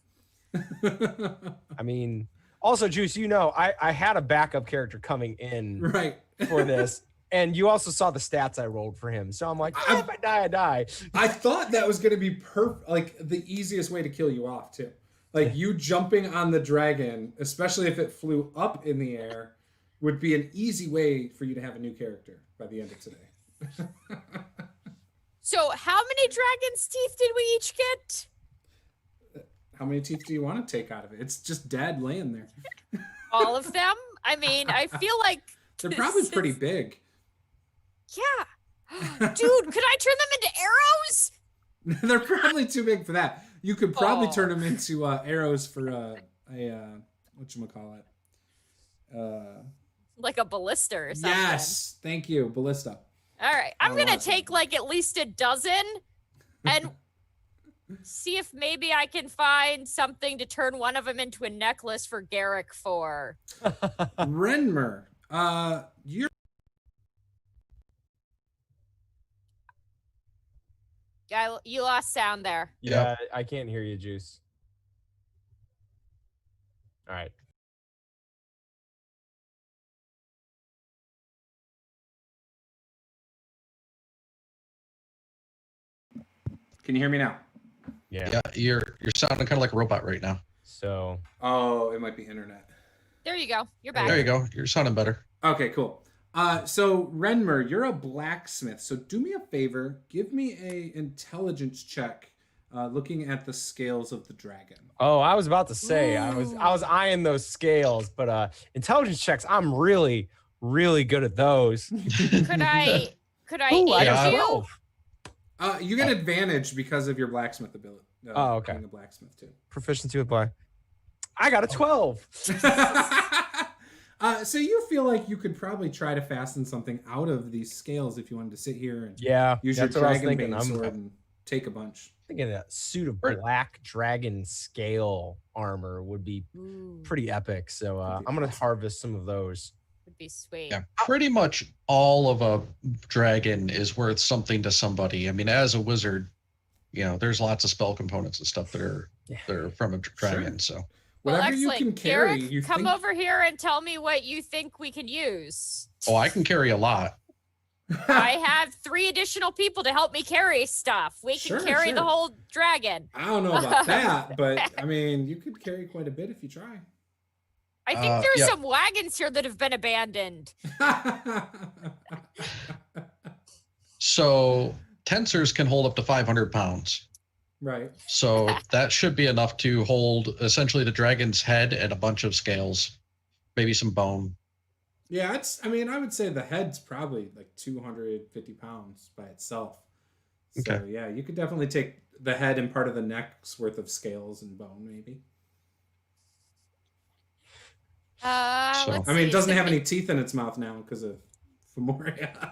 I mean, also, Juice, I had a backup character coming in Right. for this, and you also saw the stats I rolled for him. So I'm like, if I die, I die. I thought that was going to be like the easiest way to kill you off too. Like you jumping on the dragon, especially if it flew up in the air, would be an easy way for you to have a new character by the end of today. So how many dragon's teeth did we each get? How many teeth do you want to take out of it? It's just dead laying there. All of them? I mean, I feel like They're probably pretty big. Yeah. Dude, could I turn them into arrows? They're probably too big for that. You could probably turn them into arrows for a whatchamacallit? Like a ballista or something. Yes, thank you, ballista. All right. I'm going to want take like at least a dozen and see if maybe I can find something to turn one of them into a necklace for Garrik for. Renmur, you're You lost sound there. Yeah, I can't hear you, Juice. All right. Can you hear me now? Yeah. You're sounding kind of like a robot right now. So. Oh, it might be internet. There you go. You're back. There you go. You're sounding better. Okay, cool. So Renmur, you're a blacksmith. So do me a favor, give me a intelligence check, looking at the scales of the dragon. Oh, I was about to say I was eyeing those scales, but intelligence checks, I'm really, really good at those. Could I Ooh, I aid got you? 12. You get advantage because of your blacksmith ability. Oh, okay. Being a blacksmith too. Proficiency with black. I got a 12. So you feel like you could probably try to fasten something out of these scales if you wanted to sit here and use your that's what I was dragon thinking. bane sword and take a bunch. Thinking a suit of black dragon scale armor would be pretty epic. So I'm gonna harvest some of those. Would be sweet. Yeah, pretty much all of a dragon is worth something to somebody. I mean, as a wizard, there's lots of spell components and stuff that are from a dragon. So whatever you can carry, Garrik, come over here and tell me what you think we can use. Oh, I can carry a lot. I have 3 additional people to help me carry stuff. We can carry the whole dragon. I don't know about that, but I mean, you could carry quite a bit if you try. I think there's some wagons here that have been abandoned. So tensors can hold up to 500 pounds. Right. So that should be enough to hold essentially the dragon's head and a bunch of scales, maybe some bone. Yeah, I would say the head's probably like 250 pounds by itself. So Okay. yeah, you could definitely take the head and part of the neck's worth of scales and bone, maybe. It doesn't have any teeth in its mouth now because of Phimoria.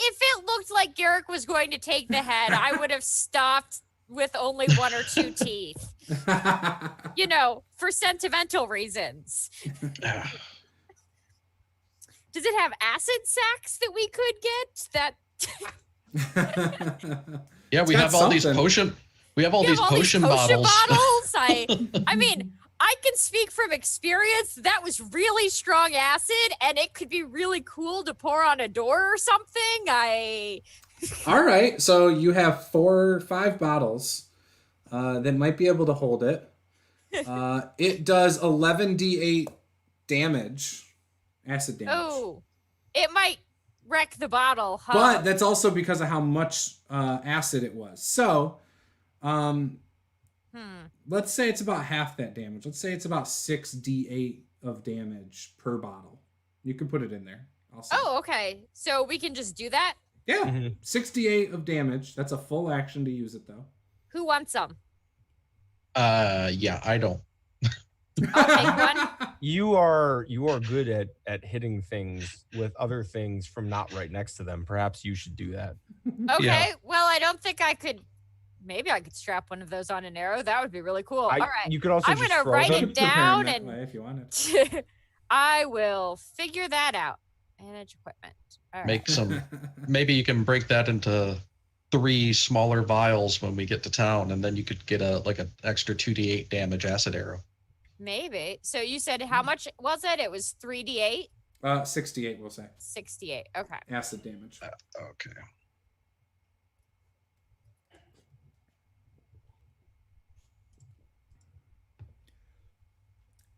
If it looked like Garrik was going to take the head, I would have stopped with only 1 or 2 teeth. For sentimental reasons. Does it have acid sacs that we could get? Yeah, we have all these potion. We have all these potion bottles. I mean, I can speak from experience. That was really strong acid, and it could be really cool to pour on a door or something. All right, so you have 4 or 5 bottles that might be able to hold it. It does 11d8 damage, acid damage. Oh, it might wreck the bottle, huh? But that's also because of how much acid it was. So, let's say it's about half that damage. Let's say it's about 6d8 of damage per bottle. You can put it in there. Oh, okay. So we can just do that? Yeah, 6d8 of damage. That's a full action to use it, though. Who wants some? Yeah, I don't. I'll take one. You are good at hitting things with other things from not right next to them. Perhaps you should do that. Okay, Yeah. well, I don't think I could. Maybe I could strap one of those on an arrow. That would be really cool. All right. You could also I'm just gonna throw write them. it down that and way if you wanted. I will figure that out. Manage equipment. All right. Make some. Maybe you can break that into 3 smaller vials when we get to town, and then you could get an extra 2d8 damage acid arrow. Maybe. So you said how much was it? It was 3d8? 68, we'll say. 68. Okay. Acid damage. Okay.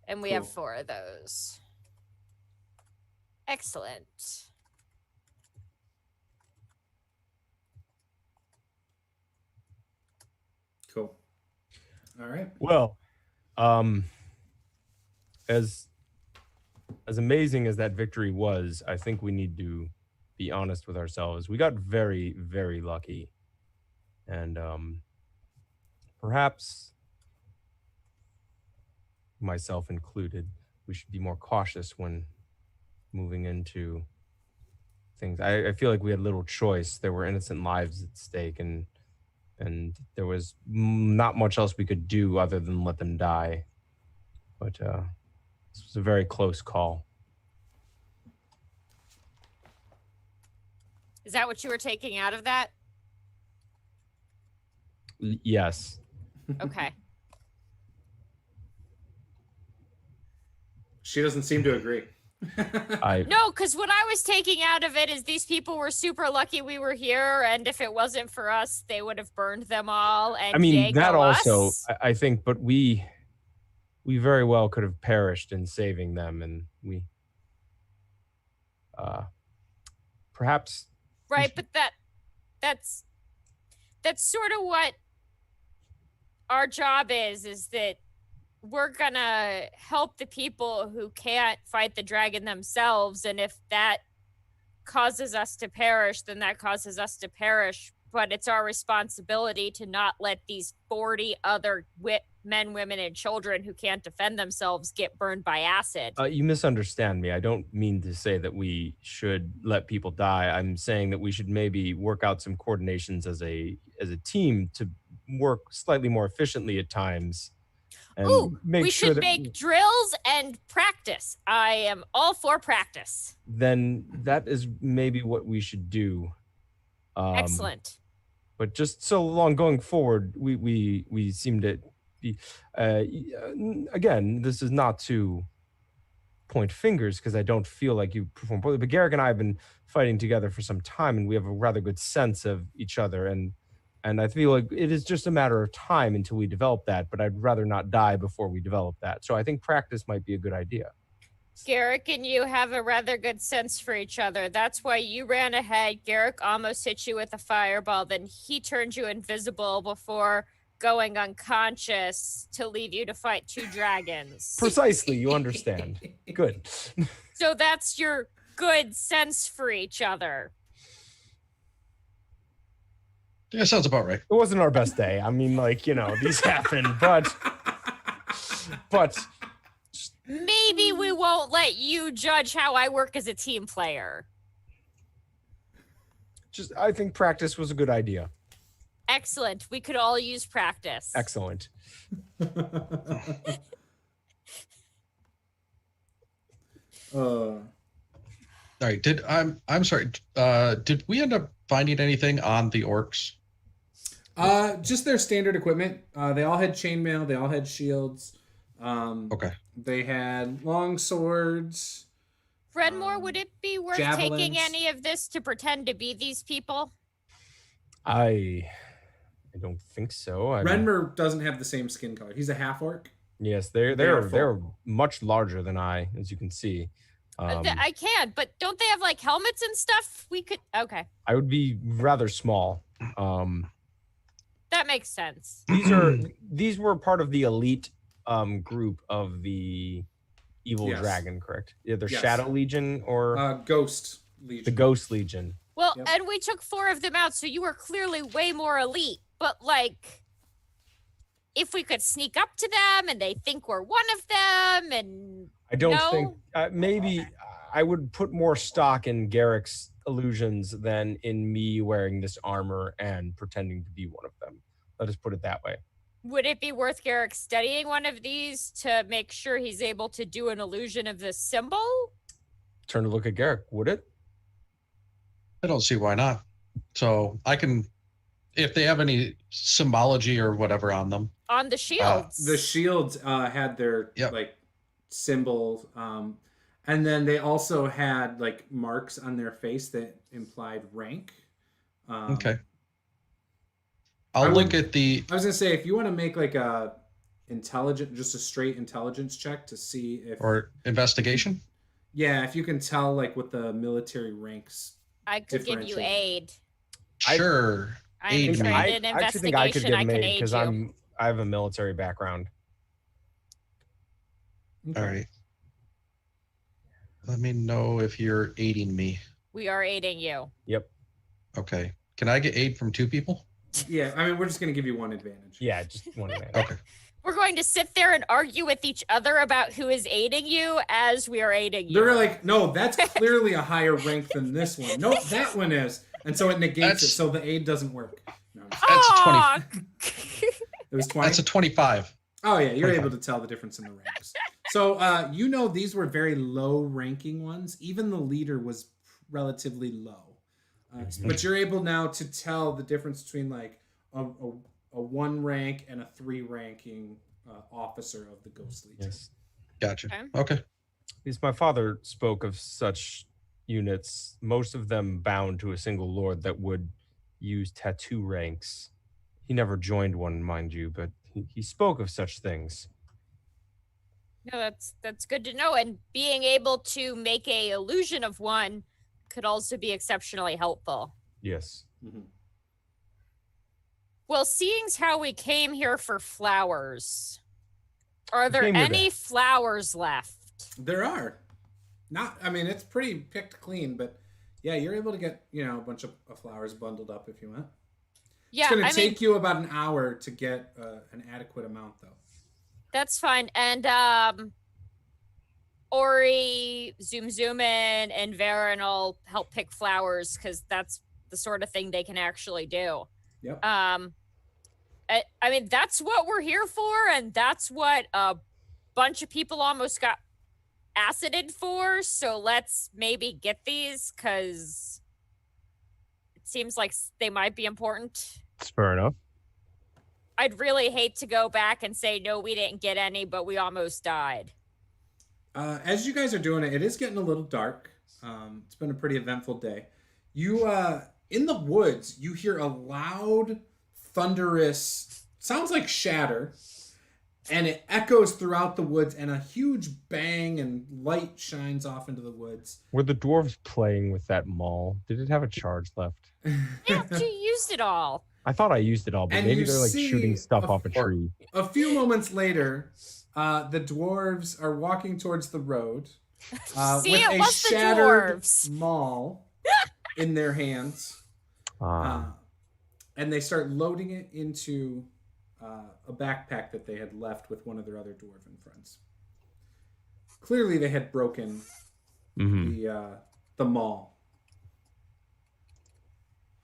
And we Cool. have 4 of those. Excellent. Cool. All right. Well, as amazing as that victory was, I think we need to be honest with ourselves. We got very, very lucky. And perhaps, myself included, we should be more cautious when moving into things. I feel like we had little choice. There were innocent lives at stake, and there was not much else we could do other than let them die. But this was a very close call. Is that what you were taking out of that? Yes. Okay. She doesn't seem to agree. No, because what I was taking out of it is these people were super lucky we were here, and if it wasn't for us, they would have burned them all. And I mean, yay, that go also, us. I think, but we very well could have perished in saving them, and we perhaps. Right, but that's sort of what our job is that we're gonna help the people who can't fight the dragon themselves, and if that causes us to perish, then that causes us to perish. But it's our responsibility to not let these 40 other men, women, and children who can't defend themselves get burned by acid. You misunderstand me. I don't mean to say that we should let people die. I'm saying that we should maybe work out some coordinations as a team to work slightly more efficiently at times. And Ooh, make we sure should that make drills and practice. I am all for practice. Then that is maybe what we should do. Excellent. But just so long going forward, we seem to be. Again, this is not to point fingers because I don't feel like you perform poorly. But Garrik and I have been fighting together for some time, and we have a rather good sense of each other. And I feel like it is just a matter of time until we develop that. But I'd rather not die before we develop that. So I think practice might be a good idea. Garrik and you have a rather good sense for each other. That's why you ran ahead. Garrik almost hit you with a fireball. Then he turned you invisible before going unconscious to leave you to fight 2 dragons. Precisely, you understand. Good. So that's your good sense for each other. Yeah, sounds about right. It wasn't our best day. I mean, like, these happen, but Maybe we won't let you judge how I work as a team player. I think practice was a good idea. Excellent. We could all use practice. Excellent. All right. I'm sorry. Did we end up finding anything on the orcs? Just their standard equipment. They all had chainmail. They all had shields. Okay. They had long swords. Renmur, would it be worth javelins. taking any of this to pretend to be these people? I don't think so. Renmur doesn't have the same skin color. He's a half orc. Yes, they're much larger than I, as you can see. I can, but don't they have like helmets and stuff? We could. Okay, I would be rather small. that makes sense. These were part of the elite group of the evil dragon, correct? Yeah, they're Shadow Legion or Ghost Legion. The Ghost Legion. Well, Yep. and we took 4 of them out, so you were clearly way more elite. But like, if we could sneak up to them and they think we're one of them, and I don't no? think maybe I would put more stock in Garrick's illusions than in me wearing this armor and pretending to be one of them. Let us put it that way. Would it be worth Garrik studying one of these to make sure he's able to do an illusion of this symbol? Turn to look at Garrik, would it? I don't see why not. So I can, if they have any symbology or whatever on them. On the shields. The shields had their like symbol, and then they also had like marks on their face that implied rank. Okay. I'll look at the. I was gonna say, if you want to make like a just a straight intelligence check to see if or investigation. Yeah, if you can tell like what the military ranks. I could give you aid. Sure. I'm trained in investigation. I actually think I could give I can aid aid because you. I have a military background. Okay. All right. Let me know if you're aiding me. We are aiding you. Yep. Okay. Can I get aid from 2 people? Yeah, I mean, we're just going to give you one advantage. Yeah, just one advantage. Okay. We're going to sit there and argue with each other about who is aiding you as we are aiding you. They're like, no, that's clearly a higher rank than this one. Nope, that one is. And so it negates it, so the aid doesn't work. No, that's Aw. 20. it was 20? That's a 25. Oh, yeah, you're 25. able to tell the difference in the ranks. So, you know, these were very low-ranking ones. Even the leader was relatively low. But you're able now to tell the difference between, like, a 1 rank and a 3 ranking officer of the Ghost Legion. Yes. Gotcha. Okay. Because my father spoke of such units, most of them bound to a single lord that would use tattoo ranks. He never joined one, mind you, but he spoke of such things. No, that's good to know. And being able to make a illusion of one could also be exceptionally helpful. Yes. Mm-hmm. Well, seeing how we came here for flowers, are there came here any flowers left? There are. I mean, it's pretty picked clean, but yeah, you're able to get, you know, a bunch of flowers bundled up if you want. Yeah, it's going to take you about an hour to get an adequate amount, though. That's fine. And Ori, Zoom and Varen will help pick flowers because that's the sort of thing they can actually do. Yep. I mean, that's what we're here for, and that's what a bunch of people almost got acided for. So let's maybe get these because it seems like they might be important. It's fair enough. I'd really hate to go back and say, no, we didn't get any, but we almost died. As you guys are doing it, it is getting a little dark. It's been a pretty eventful day. You, in the woods, you hear a loud, thunderous, sounds like shatter, and it echoes throughout the woods, and a huge bang and light shines off into the woods. Were the dwarves playing with that maul? Did it have a charge left? After you used it all. I thought I used it all, but And maybe you they're like see shooting stuff off a tree. A few moments later, the dwarves are walking towards the road See, with it a was the shattered dwarves. maul in their hands. And they start loading it into a backpack that they had left with one of their other dwarven friends. Clearly, they had broken the maul.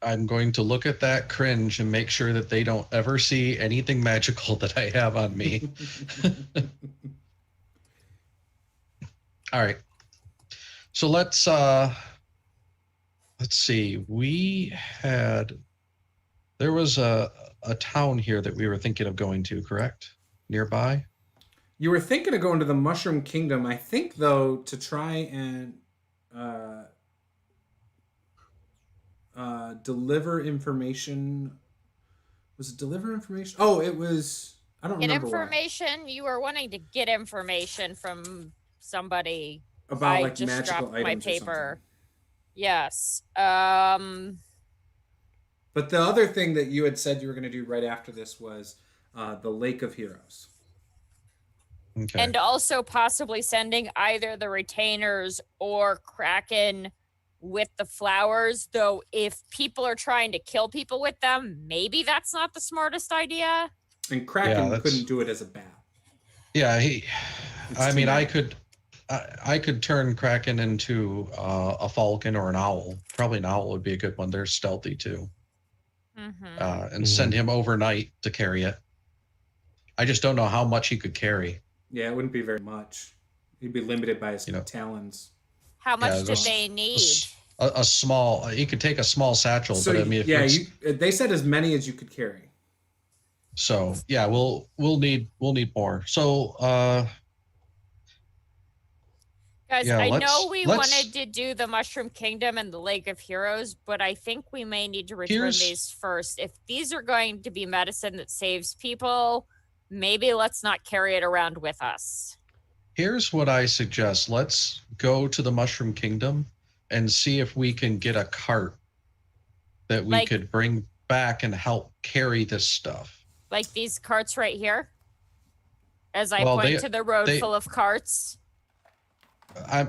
I'm going to look at that, cringe, and make sure that they don't ever see anything magical that I have on me. All right. So let's see. There was a town here that we were thinking of going to, correct? Nearby? You were thinking of going to the Mushroom Kingdom. I think, though, to try and deliver information. Was it deliver information? Oh, it was. I don't remember. Get information. You were wanting to get information from somebody. About I like just magical dropped items my or something. paper. Yes. But the other thing that you had said you were going to do right after this was the Lake of Heroes. Okay. And also possibly sending either the retainers or Kraken with the flowers, though if people are trying to kill people with them, maybe that's not the smartest idea. And Kraken Yeah, couldn't do it as a bat. Yeah, It's I too mean, many. I could turn Kraken into a falcon or an owl. Probably an owl would be a good one. They're stealthy too. And send him overnight to carry it. I just don't know how much he could carry. Yeah, it wouldn't be very much. He'd be limited by his talons. How much did they need? A small. He could take a small satchel, So but I mean, they said as many as you could carry. So yeah, we'll need more. So guys, yeah, I know we wanted to do the Mushroom Kingdom and the Lake of Heroes, but I think we may need to return these first. If these are going to be medicine that saves people, maybe let's not carry it around with us. Here's what I suggest. Let's go to the Mushroom Kingdom and see if we can get a cart that we could bring back and help carry this stuff. Like these carts right here? As I point to the road full of carts.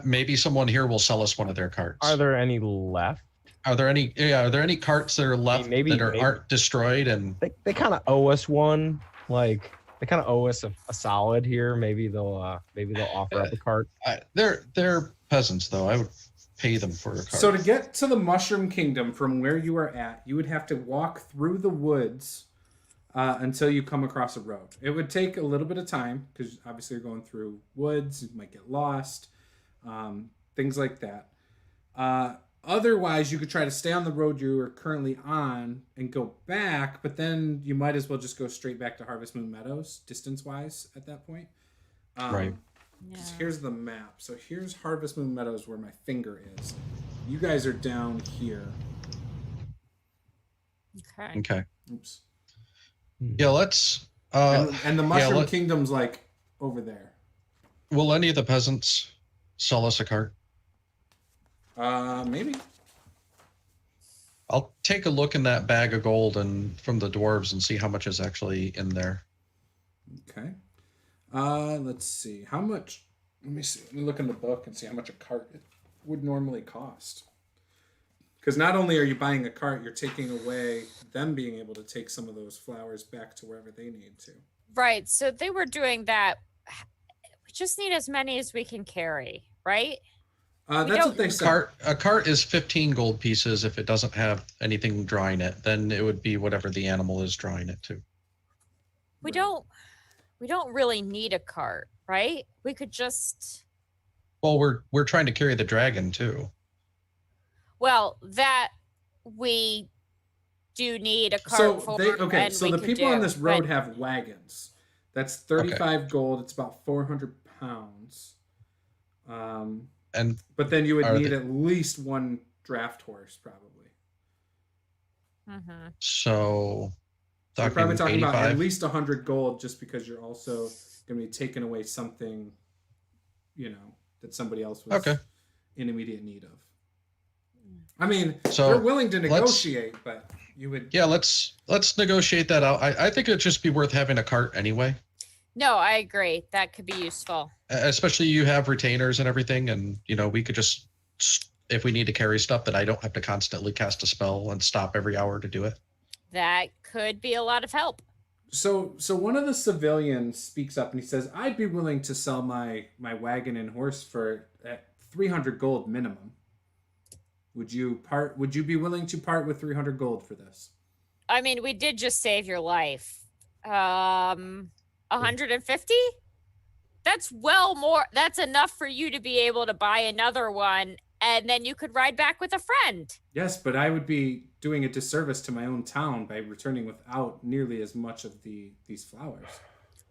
Maybe someone here will sell us one of their carts. Are there any left? Are there any carts that are left that aren't destroyed? And they kind of owe us one. Like they kind of owe us a solid here. Maybe they'll offer up a cart. They're peasants though. I would pay them for a cart. So to get to the Mushroom Kingdom from where you are at, you would have to walk through the woods until you come across a road. It would take a little bit of time because obviously you're going through woods. You might get lost, things like that. Otherwise, you could try to stay on the road you are currently on and go back, but then you might as well just go straight back to Harvest Moon Meadows, distance-wise, at that point. Right. Yeah. Here's the map. So here's Harvest Moon Meadows where my finger is. You guys are down here. Okay. Oops. Yeah, let's... and the Mushroom Kingdom's like over there. Will any of the peasants sell us a cart? Maybe. I'll take a look in that bag of gold and from the dwarves and see how much is actually in there. Okay. Let's see. How much... Let me see. Let me look in the book and see how much a cart would normally cost. Because not only are you buying a cart, you're taking away them being able to take some of those flowers back to wherever they need to. Right. So they were doing that. We just need as many as we can carry, right? That's what they said. A cart is 15 gold pieces if it doesn't have anything drawing it. Then it would be whatever the animal is drawing it to. We don't really need a cart, right? We could just... Well, we're trying to carry the dragon too. Well, that we do need a cart for. So the people on this road have wagons. That's 35 gold. It's about 400 pounds. But then you would need at least one draft horse, probably. Mm-hmm. So you're probably talking about at least 100 gold, just because you're also going to be taking away something, that somebody else was in immediate need of. I mean, they're willing to negotiate, but you would... Yeah, let's negotiate that out. I think it'd just be worth having a cart anyway. No, I agree. That could be useful. Especially you have retainers and everything, and, we could just, if we need to carry stuff, that I don't have to constantly cast a spell and stop every hour to do it. That could be a lot of help. So one of the civilians speaks up and he says, I'd be willing to sell my wagon and horse for 300 gold minimum. Would you be willing to part with 300 gold for this? I mean, we did just save your life. 150? That's more. That's enough for you to be able to buy another one, and then you could ride back with a friend. Yes, but I would be doing a disservice to my own town by returning without nearly as much of these flowers.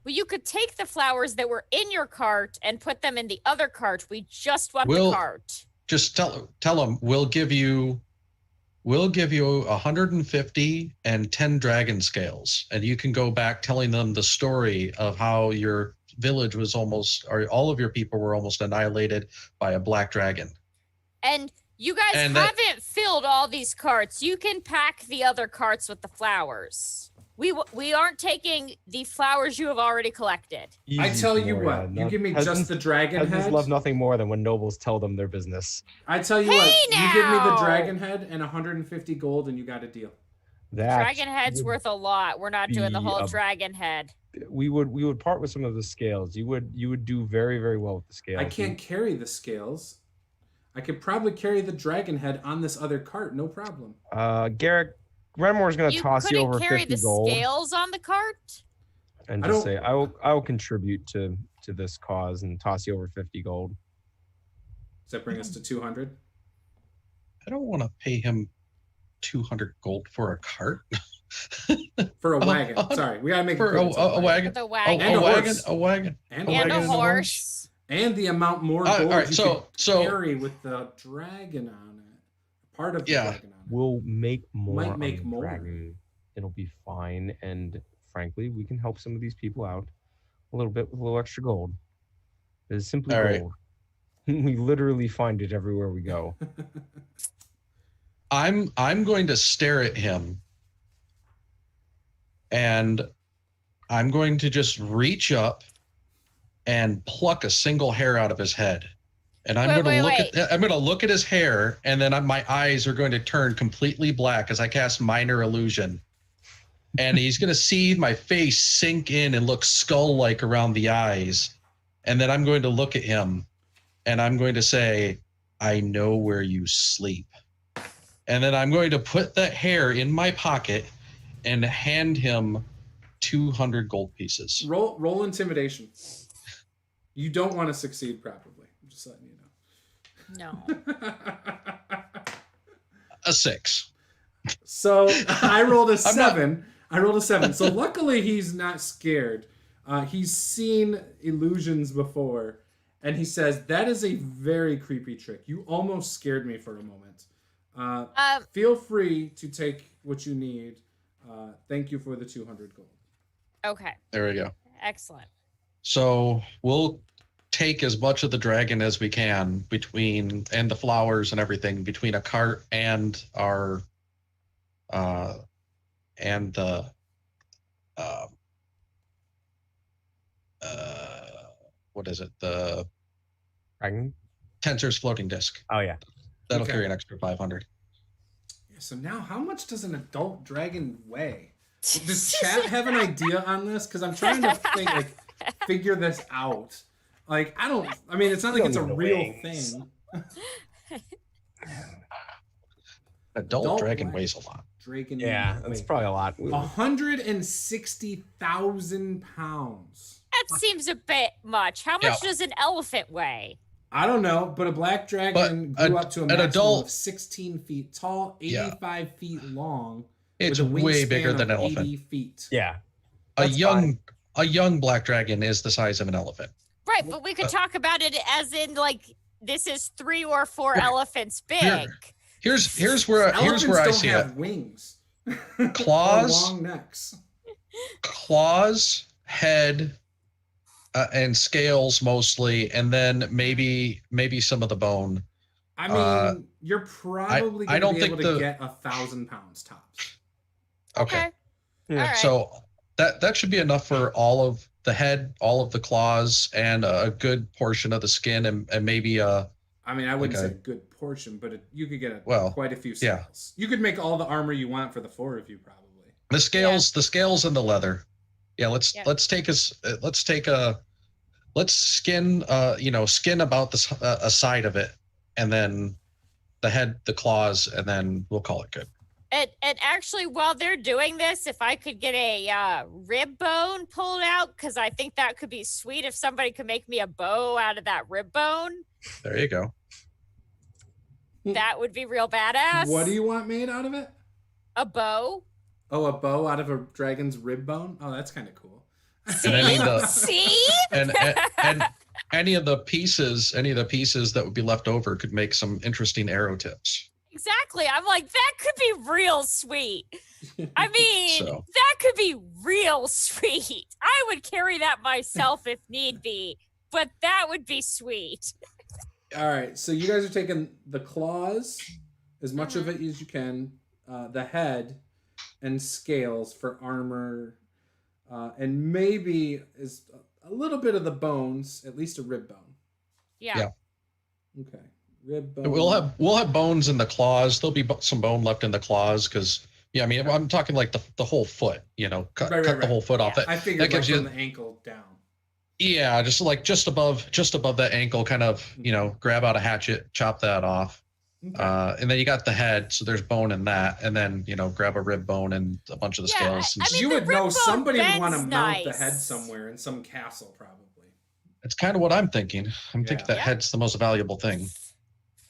Well, you could take the flowers that were in your cart and put them in the other cart. We just want the cart. Just tell them we'll give you 150 and 10 dragon scales, and you can go back telling them the story of how your village was all of your people were almost annihilated by a black dragon. And you guys haven't filled all these carts. You can pack the other carts with the flowers. We aren't taking the flowers you have already collected. I tell you what, you give me just the dragon head. Peasants love nothing more than when nobles tell them their business. I tell you what, you give me the dragon head and 150 gold and you got a deal. That Dragon head's would worth a lot. We're not doing the be whole a- dragon head. we would part with some of the scales. You would do very, very well with the scales. I can't carry the scales. I could probably carry the dragon head on this other cart, no problem. Garrik, Renmur's gonna toss you couldn't over carry 50 the gold scales on the cart? and I just don't- say I will contribute to this cause and toss you over 50 gold. Does that bring us to 200? I don't want to pay him 200 gold for a cart. For a wagon. Sorry, we gotta make For it clear, it's a wagon. The Oh, wagon. And a a wagon. horse. A wagon. And And wagon a and a horse. And the amount more All gold right, you so could carry with the dragon on it. Part of the Yeah. dragon on it. We'll make more Might on make the more. dragon. It'll be fine, and frankly, we can help some of these people out a little bit with a little extra gold. It is simply All right. gold. We literally find it everywhere we go. I'm going to stare at him, and I'm going to just reach up and pluck a single hair out of his head. And I'm Wait, going to wait, I'm going to look at his hair, and then my eyes are going to turn completely black as I cast minor illusion. And he's going to see my face sink in and look skull-like around the eyes. And then I'm going to look at him, and I'm going to say, "I know where you sleep." And then I'm going to put that hair in my pocket and hand him 200 gold pieces. Roll intimidation. You don't want to succeed probably. I'm just letting you No. know. A 6. So I rolled a I'm not- 7. I rolled a 7. So luckily he's not scared. He's seen illusions before, and he says, "That is a very creepy trick. You almost scared me for a moment. Feel free to take what you need. Thank you for the 200 gold." Okay. There we go. Excellent. So we'll take as much of the dragon as we can and the flowers and everything between a cart and our and the what is it? The Dragon? Tensor's floating disc. Oh yeah. That'll Okay. carry an extra 500. Yeah, so now how much does an adult dragon weigh? Does chat have an idea on this? Because I'm trying to figure this out. I mean, it's not like don't it's a know the real wings. thing. Adult dragon weighs a lot. Dragon. Yeah, that's weight. probably a lot. 160,000 pounds. That seems a bit much. How much does an elephant weigh? I don't know, but a black dragon But grew up to a an maximum adult- of 16 feet tall, 85 feet long. It's with a way wingspan bigger than an of 80 elephant. feet. Yeah. A That's young black dragon is the size of an elephant. Right, but we could talk about it as in like this is 3 or 4 elephants big. Here. Here's where Elephants I don't see have it. wings. Claws? Or long necks. Claws, head, and scales mostly, and then maybe some of the bone. I mean, you're probably I going to don't be think able to the- get 1,000 pounds tops. Okay. Yeah. All right. So that should be enough for all of the head, all of the claws, and a good portion of the skin, and maybe I mean, I wouldn't Okay. say a good portion, but you could get Well, quite a few yeah. scales. You could make all the armor you want for the 4 of you, probably. the scales and the leather. Yeah, let's skin skin about a side of it, and then the head, the claws, and then we'll call it good. And actually, while they're doing this, if I could get a rib bone pulled out, because I think that could be sweet if somebody could make me a bow out of that rib bone. There you go. That would be real badass. What do you want made out of it? A bow? Oh, a bow out of a dragon's rib bone? Oh, that's kind of cool. And I need the See? and any of the pieces that would be left over could make some interesting arrow tips. Exactly. I'm like, that could be real sweet. I mean, So. that could be real sweet. I would carry that myself if need be, but that would be sweet. All right, so you guys are taking the claws, as much of Mm-hmm. it as you can, the head, and scales for armor, and maybe is a little bit of the bones, at least a rib bone. Yeah. Okay, rib bone. We'll have bones in the claws. There'll be some bone left in the claws because Yeah, I mean, I'm talking like the whole foot, cut the whole foot off. I figured that gives from you the ankle down. Yeah, just above that ankle, kind of, grab out a hatchet, chop that off. Okay. And then you got the head, so there's bone in that, and then grab a rib bone and a bunch of the scales. I mean, you would know somebody would want to mount the nice. head somewhere in some castle, probably. It's kind of what I'm thinking. I'm thinking that head's the most valuable thing.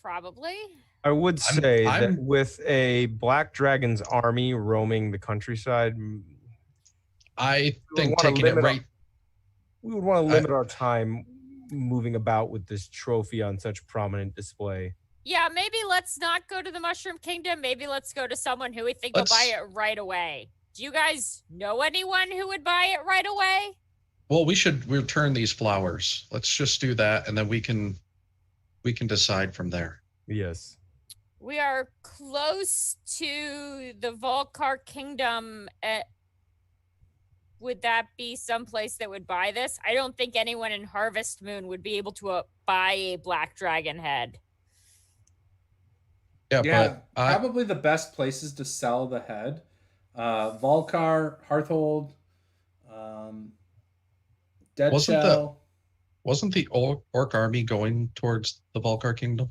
Probably. I would say that with a black dragon's army roaming the countryside, I think taking it right. We would want to limit our time moving about with this trophy on such prominent display. Yeah, maybe let's not go to the Mushroom Kingdom. Maybe let's go to someone who we think will buy it right away. Do you guys know anyone who would buy it right away? Well, we should return these flowers. Let's just do that, and then we can decide from there. Yes. We are close to the Volcar Kingdom. Would that be someplace that would buy this? I don't think anyone in Harvest Moon would be able to buy a black dragon head. Yeah, but probably the best places to sell the head. Volcar, Hearthold, Dead Shell. Wasn't the orc army going towards the Volcar Kingdom?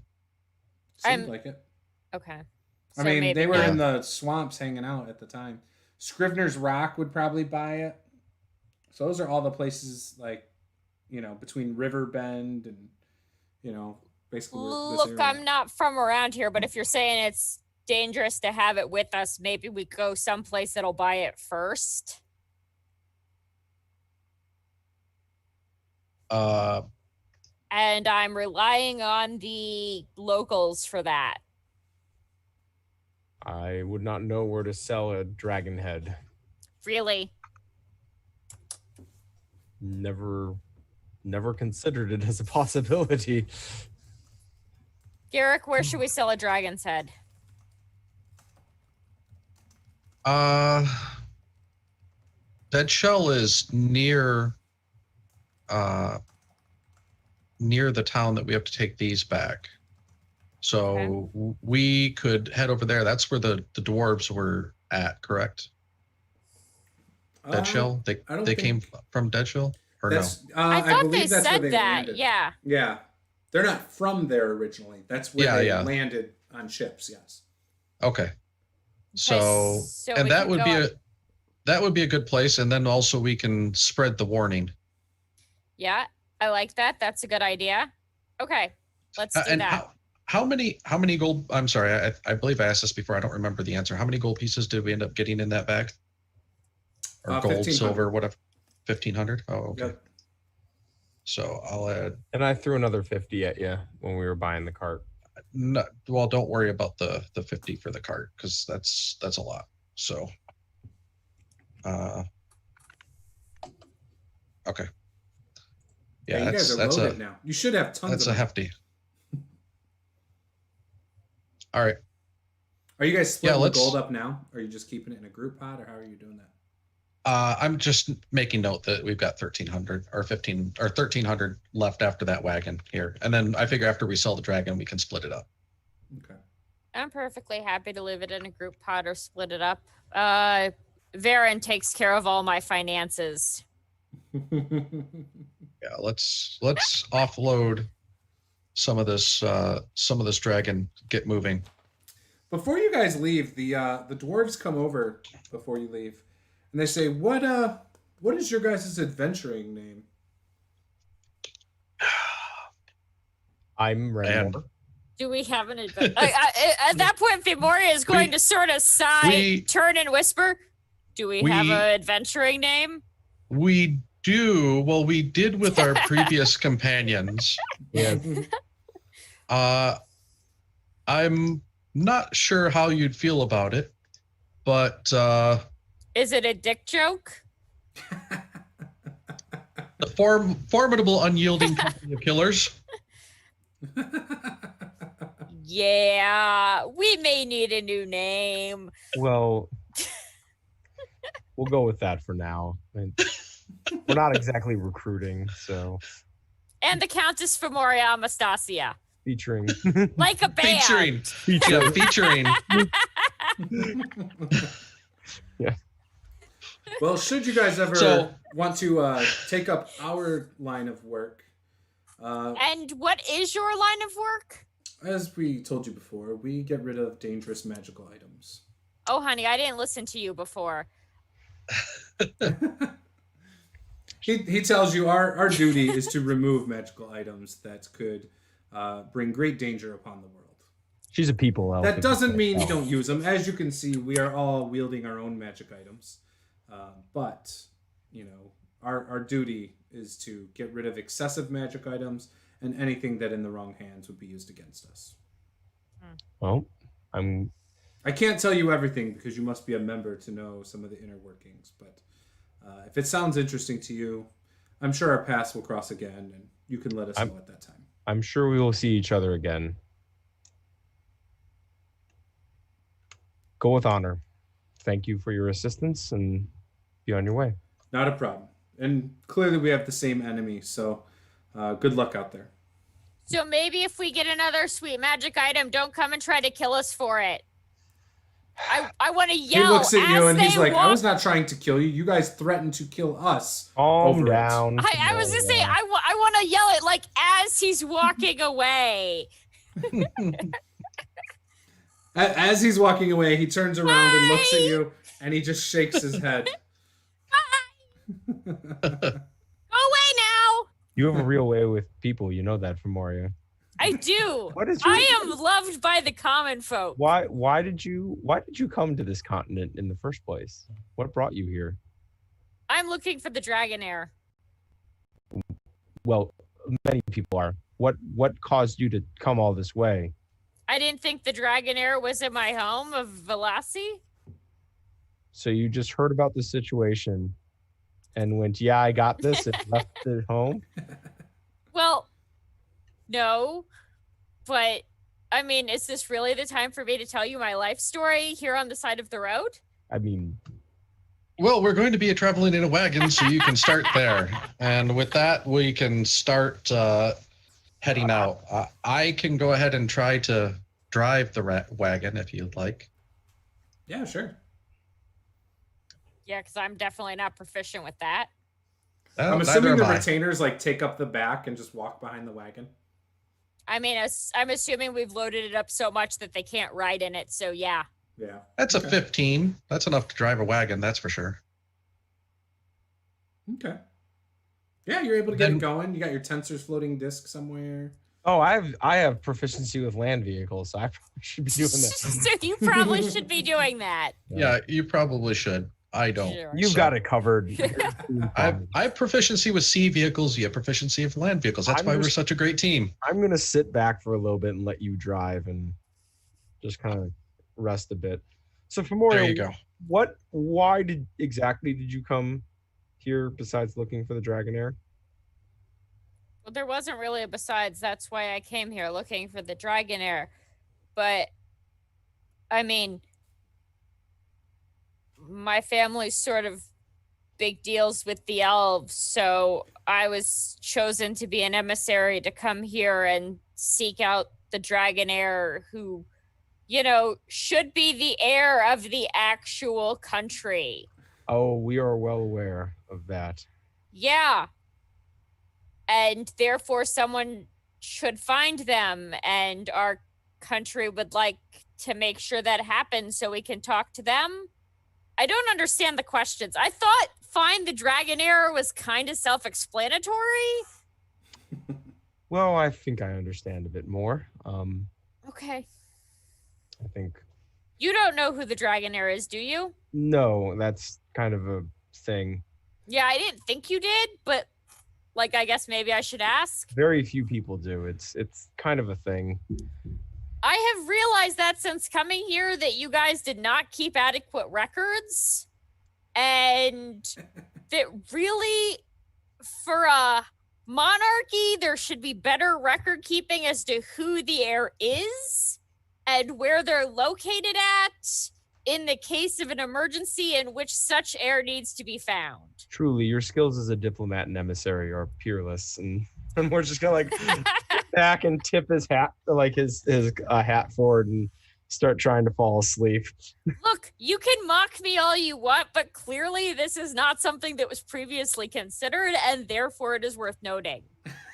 Seemed like it. Okay. I mean, they were in the swamps hanging out at the time. Scrivener's Rock would probably buy it. So those are all the places, like, between Riverbend and, basically. Look, I'm not from around here, but if you're saying it's dangerous to have it with us, maybe we go someplace that'll buy it first. And I'm relying on the locals for that. I would not know where to sell a dragon head. Really? Never considered it as a possibility. Garrik, where should we sell a dragon's head? Dead Shell is near the town that we have to take these back. So we could head over there. That's where the dwarves were at, correct? Dead Shell? They came from Dead Shell? Or no? I thought they said that, landed. Yeah. Yeah. They're not from there originally. That's where they landed on ships, yes. Okay. So and that would be a good place, and then also we can spread the warning. Yeah, I like that. That's a good idea. Okay, let's do that. How many gold? I'm sorry, I believe I asked this before. I don't remember the answer. How many gold pieces did we end up getting in that bag? Or gold, silver, whatever. 1,500. Oh, okay. Yep. So I'll add. And I threw another 50 at you when we were buying the cart. No, well, don't worry about the 50 for the cart, because that's a lot. So, okay. Yeah, you guys are loaded now. You should have tons. That's a hefty. All right. Are you guys splitting the gold up now? Or are you just keeping it in a group pot, or how are you doing that? I'm just making note that we've got 1,300 or 1,300 left after that wagon here, and then I figure after we sell the dragon, we can split it up. Okay. I'm perfectly happy to leave it in a group pot or split it up. Varen takes care of all my finances. Yeah, let's offload some of this dragon. Get moving. Before you guys leave, the dwarves come over before you leave, and they say, "What is your guys' adventuring name?" I'm Renmur. Do we have an adventure? At that point, Phimoria is going to sort of sigh, turn and whisper, "Do we have an adventuring name?" We do. Well, we did with our previous companions. Yeah. I'm not sure how you'd feel about it, but is it a dick joke? The formidable, unyielding company of killers. Yeah, we may need a new name. Well, we'll go with that for now. We're not exactly recruiting, so. And the Countess Phimoria Amastasia. Featuring. Like a band. Featuring. Yeah. Well, should you guys ever want to take up our line of work, And what is your line of work? as we told you before, we get rid of dangerous magical items. Oh, honey, I didn't listen to you before. He tells you our duty is to remove magical items that could bring great danger upon the world. She's a people elf. That doesn't mean don't use them. As you can see, we are all wielding our own magic items. But, you know, our duty is to get rid of excessive magic items and anything that in the wrong hands would be used against us. Well, I can't tell you everything because you must be a member to know some of the inner workings. But if it sounds interesting to you, I'm sure our paths will cross again, and you can let us know at that time. I'm sure we will see each other again. Go with honor. Thank you for your assistance, and be on your way. Not a problem. And clearly we have the same enemy, so good luck out there. So maybe if we get another sweet magic item, don't come and try to kill us for it. I want to yell. He looks at you and he's like, walk. I was not trying to kill you. You guys threatened to kill us. Calm down. I was going to say, I want to yell it like as he's walking away. As he's walking away, he turns around and looks at you and he just shakes his head. Go away now. You have a real way with people. You know that, Phimoria. I do. What I am loved by the common folk. Why did you come to this continent in the first place? What brought you here? I'm looking for the Dragonair. Well, many people are. What caused you to come all this way? I didn't think the Dragonair was in my home of Velasi. So you just heard about the situation and went, yeah, I got this, and left it home? Well, no, but I mean, is this really the time for me to tell you my life story here on the side of the road? I mean... Well, we're going to be traveling in a wagon, so you can start there. And with that, we can start heading out. I can go ahead and try to drive the wagon if you'd like. Yeah, sure. Yeah, because I'm definitely not proficient with that. I'm assuming the retainers like take up the back and just walk behind the wagon. I mean, I'm assuming we've loaded it up so much that they can't ride in it, so yeah. Yeah. That's a 15. That's enough to drive a wagon, that's for sure. Okay. Yeah, you're able to get it going. You got your tensors floating disc somewhere. Oh, I have proficiency with land vehicles, so I probably should be doing that. So you probably should be doing that. Yeah, you probably should. I don't. Sure. You've got it covered. I have proficiency with sea vehicles. You have proficiency with land vehicles. That's why we're such a great team. I'm going to sit back for a little bit and let you drive and just kind of rest a bit. So, Phimoria, there you go. Why exactly did you come here besides looking for the Dragonair? Well, there wasn't really a besides. That's why I came here looking for the Dragonair. But, I mean, my family's sort of big deals with the elves, so I was chosen to be an emissary to come here and seek out the Dragonair who, you know, should be the heir of the actual country. Oh, we are well aware of that. Yeah. And therefore someone should find them, and our country would like to make sure that happens so we can talk to them. I don't understand the questions. I thought find the Dragonair was kind of self-explanatory. Well, I think I understand a bit more. Okay. I think... You don't know who the Dragonair is, do you? No, that's kind of a thing. Yeah, I didn't think you did, but like, I guess maybe I should ask. Very few people do. It's kind of a thing. I have realized that since coming here that you guys did not keep adequate records, and that really, for a monarchy, there should be better record keeping as to who the heir is and where they're located at in the case of an emergency in which such heir needs to be found. Truly, your skills as a diplomat and emissary are peerless, and we're just gonna like back and tip his hat, like his hat forward, and start trying to fall asleep. Look, you can mock me all you want, but clearly this is not something that was previously considered, and therefore it is worth noting.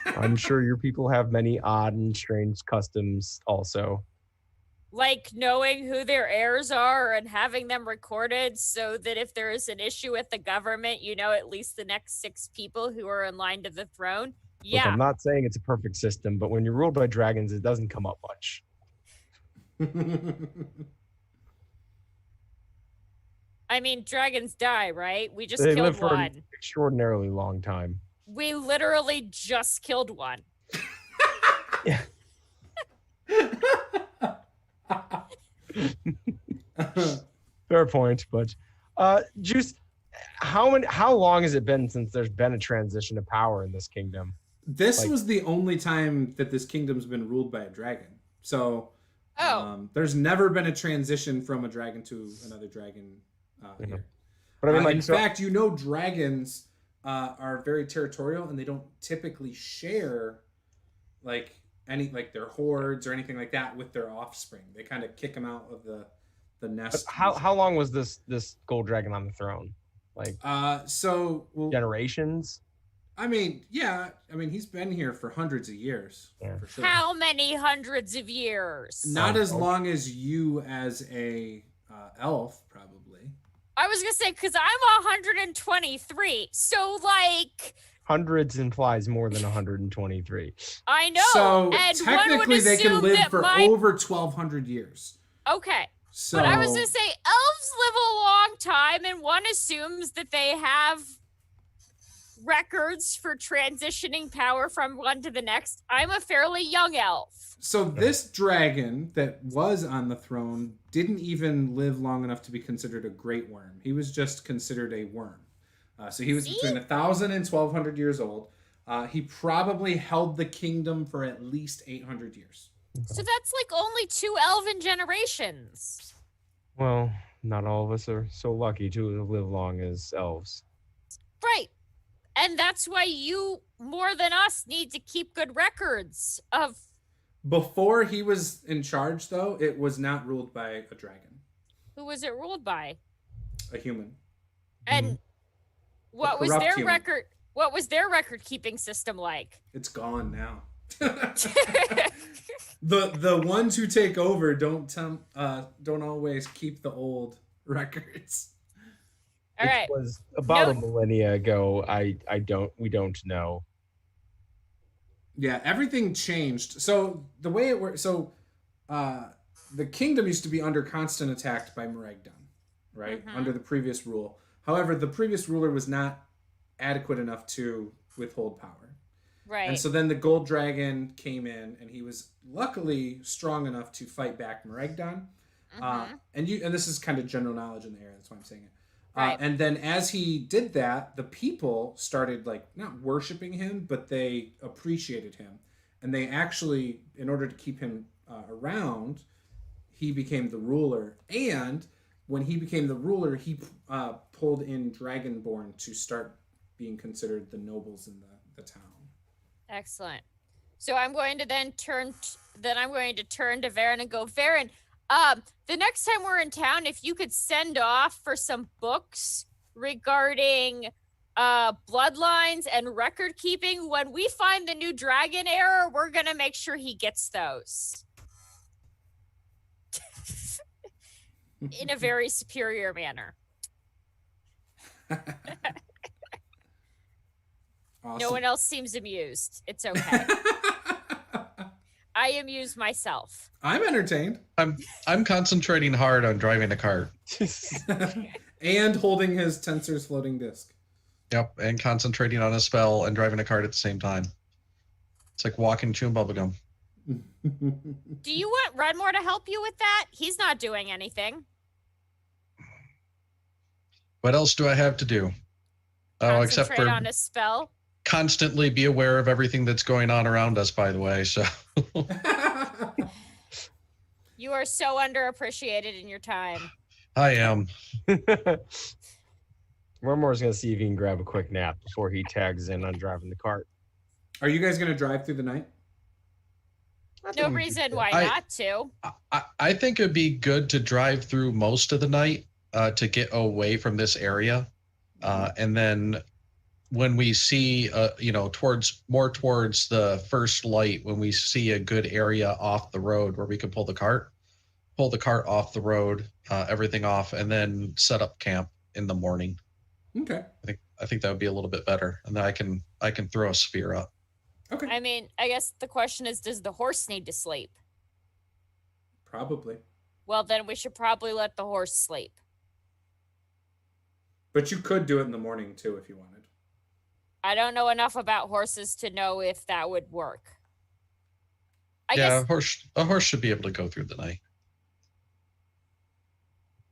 I'm sure your people have many odd and strange customs also. Like knowing who their heirs are and having them recorded so that if there is an issue with the government, you know at least the next 6 people who are in line to the throne. Yeah. Look, I'm not saying it's a perfect system, but when you're ruled by dragons, it doesn't come up much. I mean, dragons die, right? We just They killed live for one. an extraordinarily long time. We literally just killed one. Yeah. Fair point, but Juice, how long has it been since there's been a transition of power in this kingdom? This was the only time that this kingdom's been ruled by a dragon. So there's never been a transition from a dragon to another dragon here. But I mean, in fact, dragons are very territorial, and they don't typically share their hordes or anything like that with their offspring. They kind of kick them out of the nest. How long was this gold dragon on the throne? Generations? I mean, he's been here for hundreds of years. Yeah. For sure. How many hundreds of years? Not as long as you as a elf, probably. I was gonna say, because I'm 123, so hundreds implies more than 123. I know. So and technically, they can live for over 1,200 years. Okay. So, but I was gonna say, elves live a long time, and one assumes that they have records for transitioning power from one to the next. I'm a fairly young elf. So this dragon that was on the throne didn't even live long enough to be considered a great worm. He was just considered a worm. So he was between 1,000 and 1,200 years old. He probably held the kingdom for at least 800 years. So that's only 2 elven generations. Well, not all of us are so lucky to live long as elves. Right. And that's why you, more than us, need to keep good records of... Before he was in charge, though, it was not ruled by a dragon. Who was it ruled by? A human. And what was their record? What was their record-keeping system like? It's gone now. The ones who take over don't always keep the old records. All right. It was about a millennia ago. We don't know. Yeah, everything changed. So the way it works, the kingdom used to be under constant attack by Moragdon, right? Mm-hmm. Under the previous rule. However, the previous ruler was not adequate enough to withhold power. Right. And so then the gold dragon came in, and he was luckily strong enough to fight back Moragdon. Mm-hmm. And this is kind of general knowledge in the area. That's why I'm saying it. Right. And then as he did that, the people started not worshiping him, but they appreciated him. And they actually, in order to keep him around, he became the ruler. And when he became the ruler, he pulled in Dragonborn to start being considered the nobles in the town. Excellent. So I'm going to turn to Varen and go, Varen, the next time we're in town, if you could send off for some books regarding bloodlines and record keeping, when we find the new dragon heir, we're going to make sure he gets those. In a very superior manner. Awesome. No one else seems amused. It's okay. I amuse myself. I'm entertained. I'm concentrating hard on driving a cart. And holding his Tensor's floating disc. Yep, and concentrating on a spell and driving a cart at the same time. It's like walking, chewing bubblegum. Do you want Renmur to help you with that? He's not doing anything. What else do I have to do? Oh, except for on a spell. Constantly be aware of everything that's going on around us, by the way. So you are so underappreciated in your time. I am. Renmur's going to see if he can grab a quick nap before he tags in on driving the cart. Are you guys going to drive through the night? No reason why not to. I think it'd be good to drive through most of the night to get away from this area. And then when we see, towards the first light, when we see a good area off the road where we can pull the cart off the road, everything off, and then set up camp in the morning. Okay. I think that would be a little bit better. And then I can throw a sphere up. Okay. I mean, I guess the question is, does the horse need to sleep? Probably. Well, then we should probably let the horse sleep. But you could do it in the morning too if you wanted. I don't know enough about horses to know if that would work. I Yeah, guess a horse should be able to go through the night.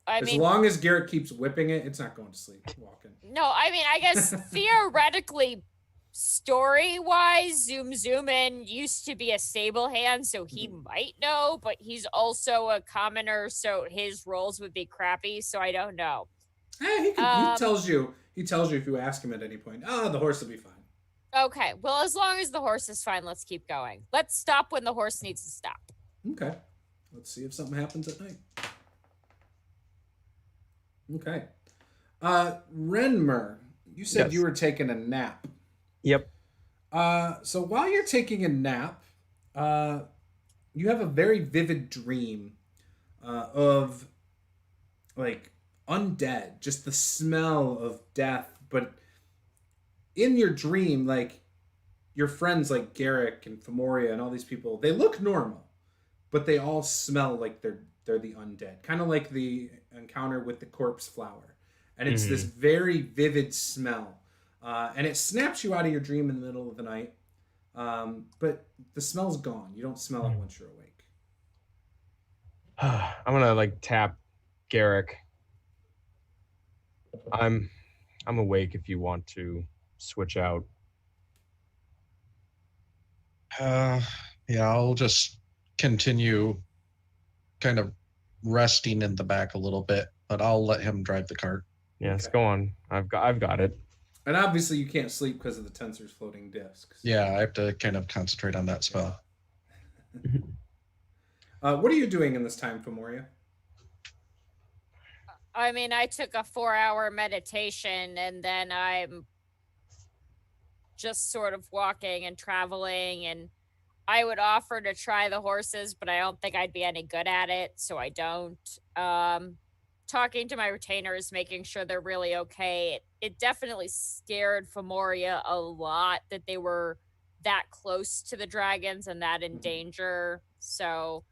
As long as Garrik keeps whipping it, it's not going to sleep walking. No, I mean, I guess theoretically, story-wise, Zoom In used to be a stable hand, so he might know, but he's also a commoner, so his rolls would be crappy, so I don't know. He tells you if you ask him at any point. The horse will be fine. Okay, well, as long as the horse is fine, let's keep going. Let's stop when the horse needs to stop. Okay. Let's see if something happens at night. Okay. Renmur, you said you were taking a nap. Yep. So while you're taking a nap, you have a very vivid dream of like undead, just the smell of death. But in your dream, like your friends like Garrik and Phimoria and all these people, they look normal, but they all smell like they're the undead. Kind of like the encounter with the corpse flower. And it's this very vivid smell. And it snaps you out of your dream in the middle of the night. But the smell's gone. You don't smell it once you're awake. I'm gonna tap Garrik. I'm awake if you want to switch out. Yeah, I'll just continue kind of resting in the back a little bit, but I'll let him drive the cart. Yes, go on. I've got it. And obviously you can't sleep because of the tensor's floating discs. Yeah, I have to kind of concentrate on that spell. What are you doing in this time, Phimoria? I mean, I took a 4-hour meditation and then I'm just sort of walking and traveling, and I would offer to try the horses, but I don't think I'd be any good at it, so I don't. Talking to my retainers, making sure they're really okay. It definitely scared Phimoria a lot that they were that close to the dragons and that in danger. So,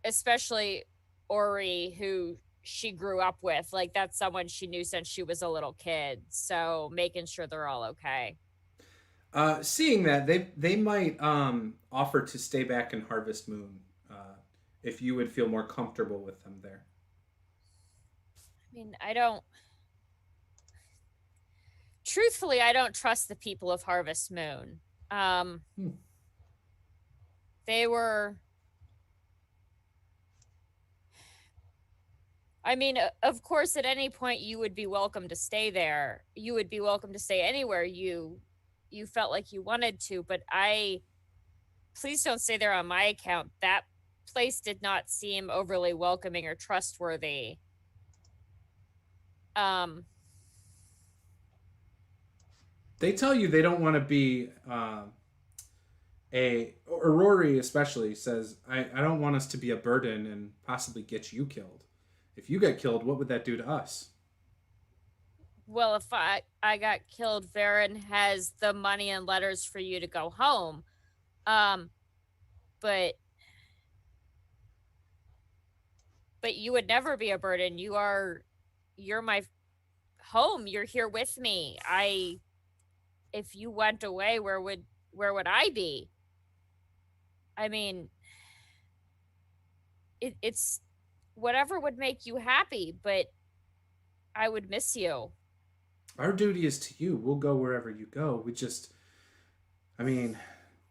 especially Ori, who she grew up with, that's someone she knew since she was a little kid. So, making sure they're all okay. Seeing that, they might offer to stay back in Harvest Moon if you would feel more comfortable with them there. I mean, truthfully, I don't trust the people of Harvest Moon. They were, I mean, of course, at any point you would be welcome to stay there. You would be welcome to stay anywhere you felt like you wanted to, but please don't stay there on my account. That place did not seem overly welcoming or trustworthy. They tell you they don't want to be Rory especially says, I don't want us to be a burden and possibly get you killed. If you get killed, what would that do to us? Well, if I got killed, Varen has the money and letters for you to go home. But you would never be a burden. You're my home. You're here with me. If you went away, where would I be? I mean, it's whatever would make you happy, but I would miss you. Our duty is to you. We'll go wherever you go.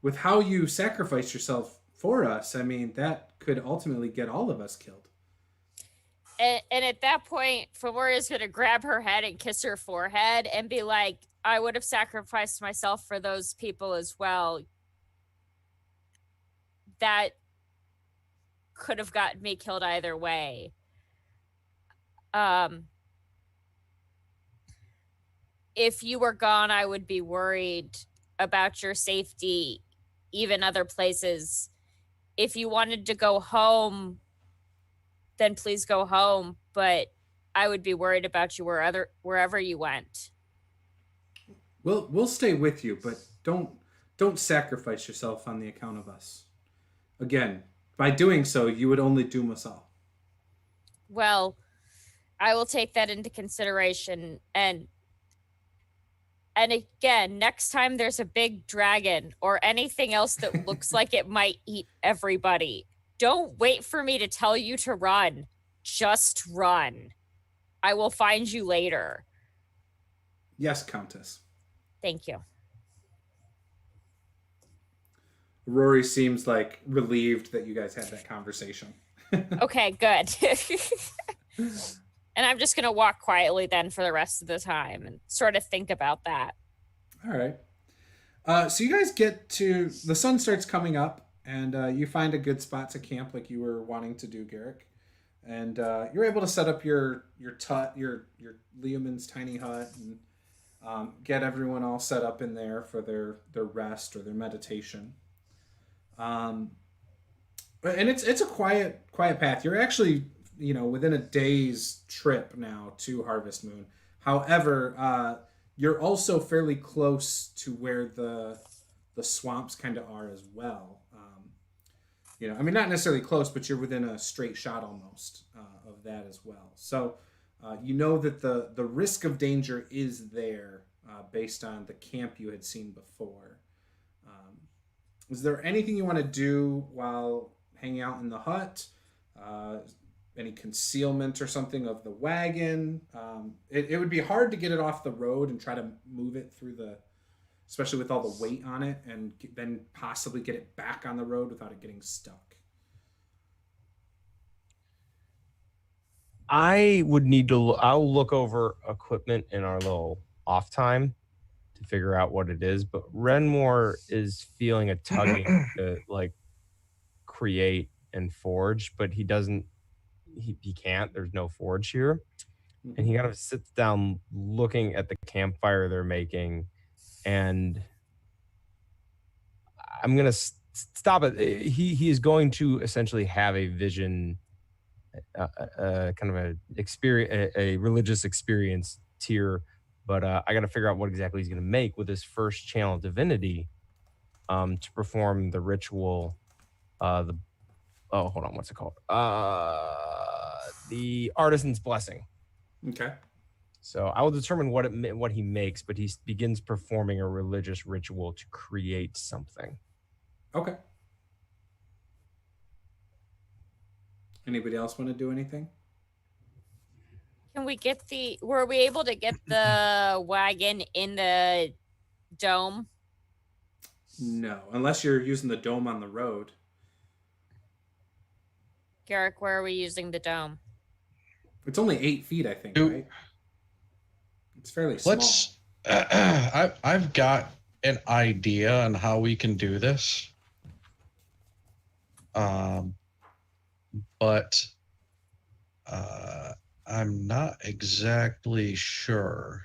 With how you sacrifice yourself for us, that could ultimately get all of us killed. And at that point, Phimoria's going to grab her head and kiss her forehead and be like, I would have sacrificed myself for those people as well. that could have gotten me killed either way. If you were gone, I would be worried about your safety, even other places. If you wanted to go home, then please go home, but I would be worried about you wherever you went. We'll stay with you, but don't sacrifice yourself on the account of us. Again, by doing so, you would only doom us all. Well, I will take that into consideration, and again, next time there's a big dragon or anything else that looks like it might eat everybody, don't wait for me to tell you to run. Just run. I will find you later. Yes, Countess. Thank you. Rory seems like relieved that you guys had that conversation. Okay, good. And I'm just going to walk quietly then for the rest of the time and sort of think about that. All right. So you guys get to... The sun starts coming up, and you find a good spot to camp like you were wanting to do, Garrik. And you're able to set up your Leoman's tiny hut, and get everyone all set up in there for their rest or their meditation. And it's a quiet path. You're actually, within a day's trip now to Harvest Moon. However, you're also fairly close to where the swamps kind of are as well. Not necessarily close, but you're within a straight shot almost of that as well. So that the risk of danger is there based on the camp you had seen before. Is there anything you want to do while hanging out in the hut? Any concealment or something of the wagon? It would be hard to get it off the road and try to move it through especially with all the weight on it, and then possibly get it back on the road without it getting stuck. I'll look over equipment in our little off time to figure out what it is, but Renmur is feeling a tugging to create and forge, but he can't. There's no forge here. And he kind of sits down looking at the campfire they're making, and I'm going to stop it. He is going to essentially have a vision, kind of a religious experience tier, but I got to figure out what exactly he's going to make with his first channel divinity to perform the ritual. Hold on, what's it called? The Artisan's Blessing. Okay. So I will determine what he makes, but he begins performing a religious ritual to create something. Okay. Anybody else want to do anything? Were we able to get the wagon in the dome? No, unless you're using the dome on the road. Garrik, where are we using the dome? It's only 8 feet, I think, right? It's fairly small. I've got an idea on how we can do this. But I'm not exactly sure.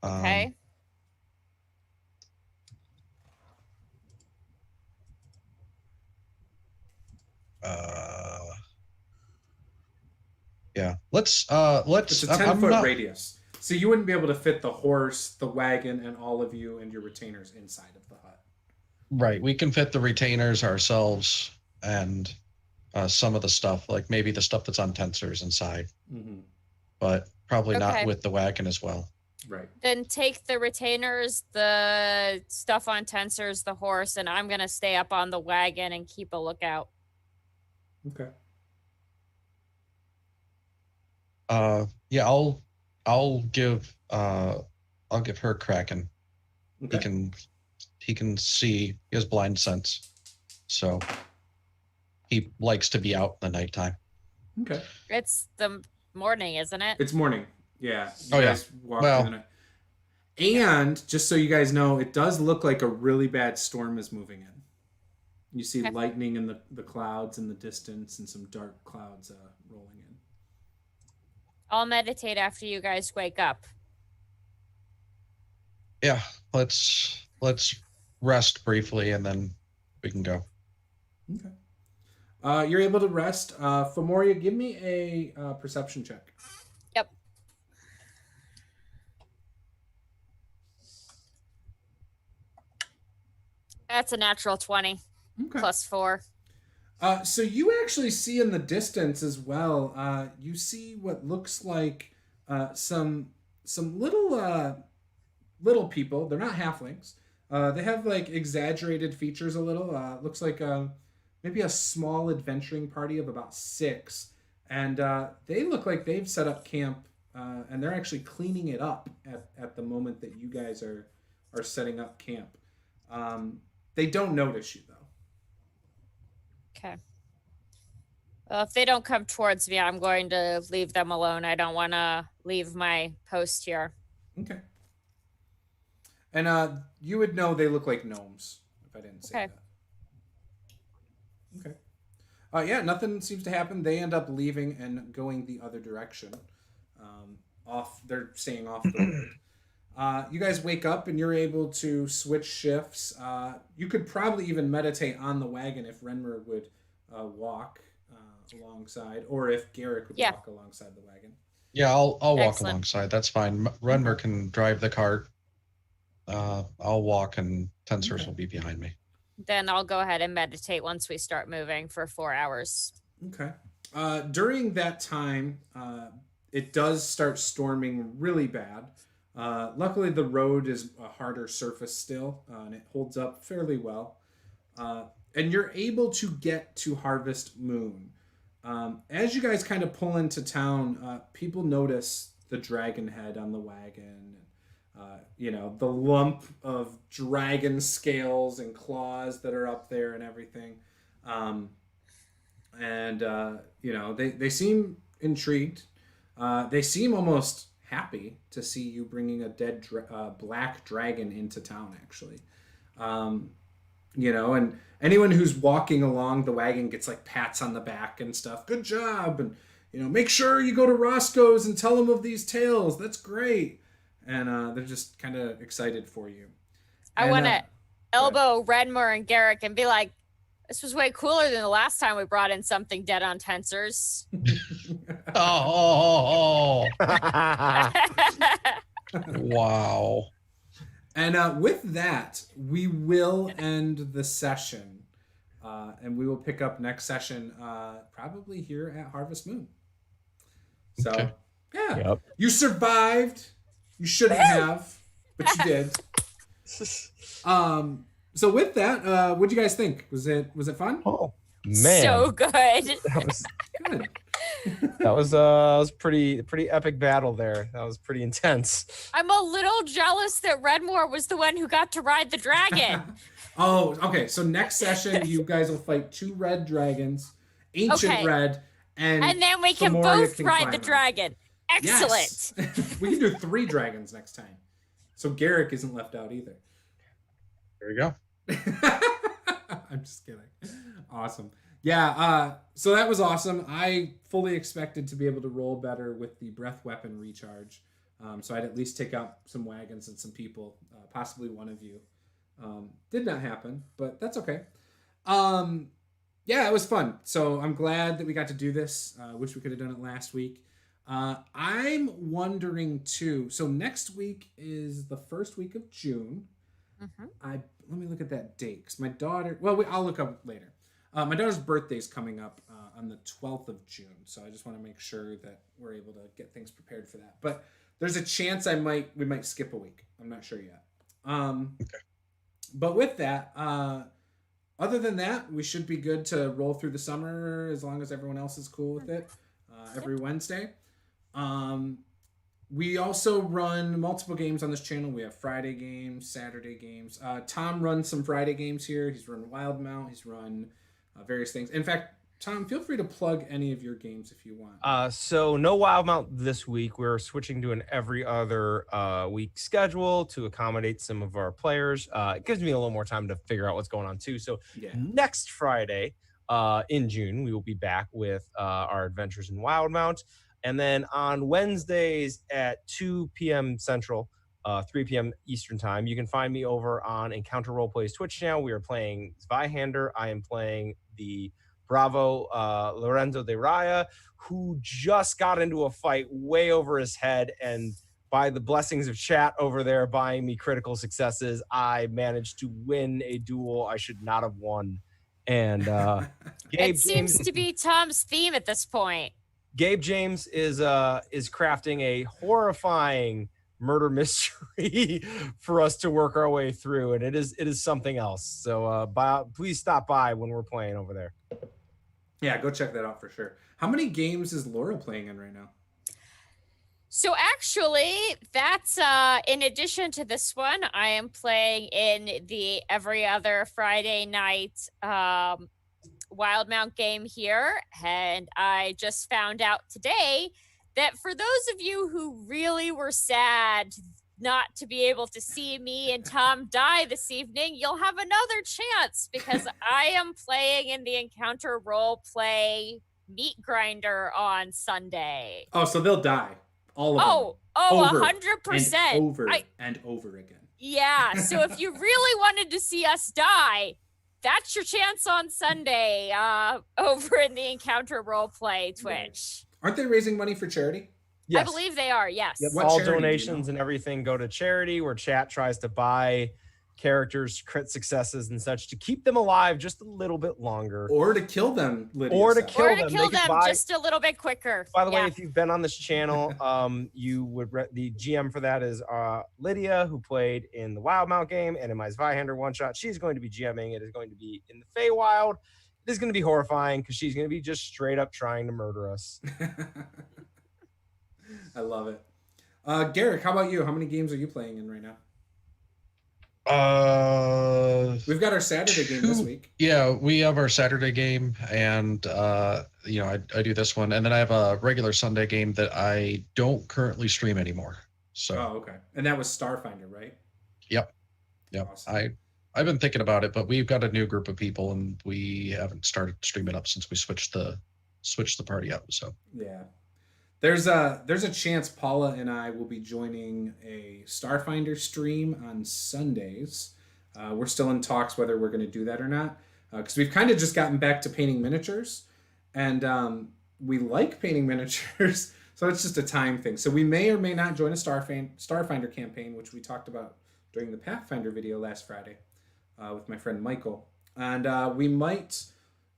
Okay. Yeah. Let's. It's a 10-foot radius, so you wouldn't be able to fit the horse, the wagon, and all of you and your retainers inside of the hut. Right. We can fit the retainers ourselves and some of the stuff, like maybe the stuff that's on tensors inside, but probably not with the wagon as well. Right. Then take the retainers, the stuff on tensors, the horse, and I'm gonna stay up on the wagon and keep a lookout. Okay. Yeah, I'll give her Kraken. Okay. He can see. He has blind sense, so he likes to be out in the nighttime. Okay. It's the morning, isn't it? It's morning. Yeah. You guys walk through the night. And just so you guys know, it does look like a really bad storm is moving in. You see Okay. lightning in the clouds in the distance and some dark clouds rolling in. I'll meditate after you guys wake up. Yeah, let's rest briefly and then we can go. Okay. You're able to rest. Phimoria, give me a perception check. Yep. That's a natural 20 Okay. plus 4. So you actually see in the distance as well. You see what looks like some little people. They're not halflings. They have like exaggerated features a little. Looks like maybe a small adventuring party of about 6, and they look like they've set up camp, and they're actually cleaning it up at the moment that you guys are setting up camp. They don't notice you though. Okay. Well, if they don't come towards me, I'm going to leave them alone. I don't want to leave my post here. Okay. And you would know they look like gnomes if I didn't say Okay. that. Okay. Yeah, nothing seems to happen. They end up leaving and going the other direction. They're staying off the road. You guys wake up and you're able to switch shifts. You could probably even meditate on the wagon if Renmur would walk alongside, or if Garrik would walk alongside the wagon. Yeah, I'll walk Excellent. alongside. That's fine. Renmur can drive the cart. I'll walk and Tensors will be behind me. Then I'll go ahead and meditate once we start moving for 4 hours. Okay. During that time, it does start storming really bad. Luckily, the road is a harder surface still, and it holds up fairly well. And you're able to get to Harvest Moon. As you guys kind of pull into town, people notice the dragon head on the wagon. The lump of dragon scales and claws that are up there and everything. They seem intrigued. They seem almost happy to see you bringing a dead black dragon into town, actually. And anyone who's walking along the wagon gets like pats on the back and stuff. Good job. And, make sure you go to Roscoe's and tell them of these tales. That's great. And they're just kind of excited for you. I want to elbow Renmur and Garrik and be like, this was way cooler than the last time we brought in something dead on Tensors. Oh. Wow. And with that, we will end the session. And we will pick up next session probably here at Harvest Moon. So, Okay. yeah. Yep. You survived. You shouldn't have, but you did. So with that, what'd you guys think? Was it fun? Oh man, So good. that was Good. that was pretty epic battle there. That was pretty intense. I'm a little jealous that Renmur was the one who got to ride the dragon. Oh, okay. So next session, you guys will fight 2 red dragons, ancient Okay. red, and And then we can Phimoria both can ride climb the them. dragon. Excellent. Yes. We can do 3 dragons next time. So Garrik isn't left out either. There we go. I'm just kidding. Awesome. Yeah, so that was awesome. I fully expected to be able to roll better with the breath weapon recharge. So I'd at least take out some wagons and some people, possibly one of you. Did not happen, but that's okay. Yeah, it was fun. So I'm glad that we got to do this. Wish we could have done it last week. I'm wondering too. So next week is the first week of June. Mhm. Let me look at that date because my daughter. Well, I'll look up later. My daughter's birthday is coming up on the 12th of June, so I just want to make sure that we're able to get things prepared for that. But there's a chance we might skip a week. I'm not sure yet. Okay. But with that, other than that, we should be good to roll through the summer as long as everyone else is cool with it. Every Wednesday. We also run multiple games on this channel. We have Friday games, Saturday games. Tom runs some Friday games here. He's run Wild Mount. He's run various things. In fact, Tom, feel free to plug any of your games if you want. So no Wildmount this week. We're switching to an every other week schedule to accommodate some of our players. It gives me a little more time to figure out what's going on too. So next Friday in June, we will be back with our adventures in Wildmount. And then on Wednesdays at 2 p.m. Central, 3 p.m. Eastern time, you can find me over on Encounter Roleplay's Twitch channel. We are playing Zweihander. I am playing the Bravo Lorenzo de Raya, who just got into a fight way over his head, and by the blessings of chat over there buying me critical successes, I managed to win a duel I should not have won. And it seems to be Tom's theme at this point. Gabe James is crafting a horrifying murder mystery for us to work our way through, and it is something else. So please stop by when we're playing over there. Yeah, go check that out for sure. How many games is Laura playing in right now? So actually, that's in addition to this one, I am playing in the every other Friday night Wildmount game here. And I just found out today that for those of you who really were sad not to be able to see me and Tom die this evening, you'll have another chance because I am playing in the Encounter role play Meat Grinder on Sunday. Oh, so they'll die. All of them. Oh, 100%. And over and over again. Yeah, so if you really wanted to see us die, that's your chance on Sunday over in the Encounter Roleplay Twitch. Aren't they raising money for charity? Yes. I believe they are, yes. Yep, all donations and everything go to charity, where chat tries to buy characters, crit successes and such to keep them alive just a little bit longer. Or to kill them, Lydia. Or to kill them just a little bit quicker. By the way, if you've been on this channel, you would the GM for that is Lydia, who played in the Wildmount game and in my Zweihander one-shot. She's going to be GMing. It is going to be in the Feywild. It is going to be horrifying because she's going to be just straight up trying to murder us. I love it. Garrik, how about you? How many games are you playing in right now? We've got our Saturday game this week. Yeah, we have our Saturday game, and I do this one, and then I have a regular Sunday game that I don't currently stream anymore. So. Oh, okay. And that was Starfinder, right? Yep. Awesome. I've been thinking about it, but we've got a new group of people, and we haven't started streaming up since we switched the party up. So. Yeah. There's a chance Paula and I will be joining a Starfinder stream on Sundays. We're still in talks whether we're going to do that or not, because we've kind of just gotten back to painting miniatures, and we like painting miniatures, so it's just a time thing. So we may or may not join a Starfinder campaign, which we talked about during the Pathfinder video last Friday with my friend Michael, and we might.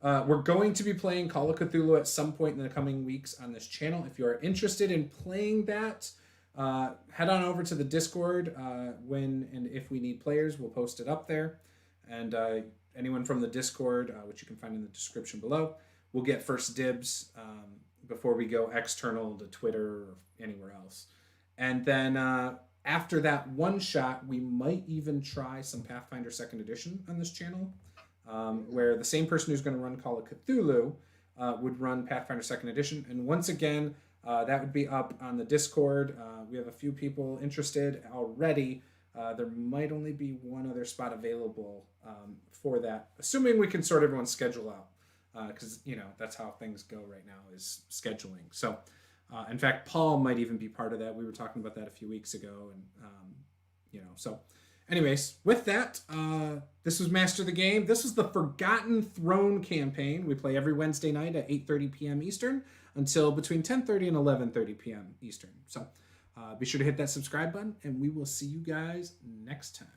We're going to be playing Call of Cthulhu at some point in the coming weeks on this channel. If you are interested in playing that, head on over to the Discord. When and if we need players, we'll post it up there. And anyone from the Discord, which you can find in the description below, will get first dibs before we go external to Twitter or anywhere else. And then after that one shot, we might even try some Pathfinder 2nd Edition on this channel. Where the same person who's going to run Call of Cthulhu would run Pathfinder 2nd Edition. And once again, that would be up on the Discord. We have a few people interested already. There might only be one other spot available for that, assuming we can sort everyone's schedule out. Because, that's how things go right now is scheduling. So, in fact, Paul might even be part of that. We were talking about that a few weeks ago. And, so... Anyways, with that, this was Master the Game. This is the Forgotten Throne campaign. We play every Wednesday night at 8:30 p.m. Eastern until between 10:30 and 11:30 p.m. Eastern. So be sure to hit that subscribe button, and we will see you guys next time.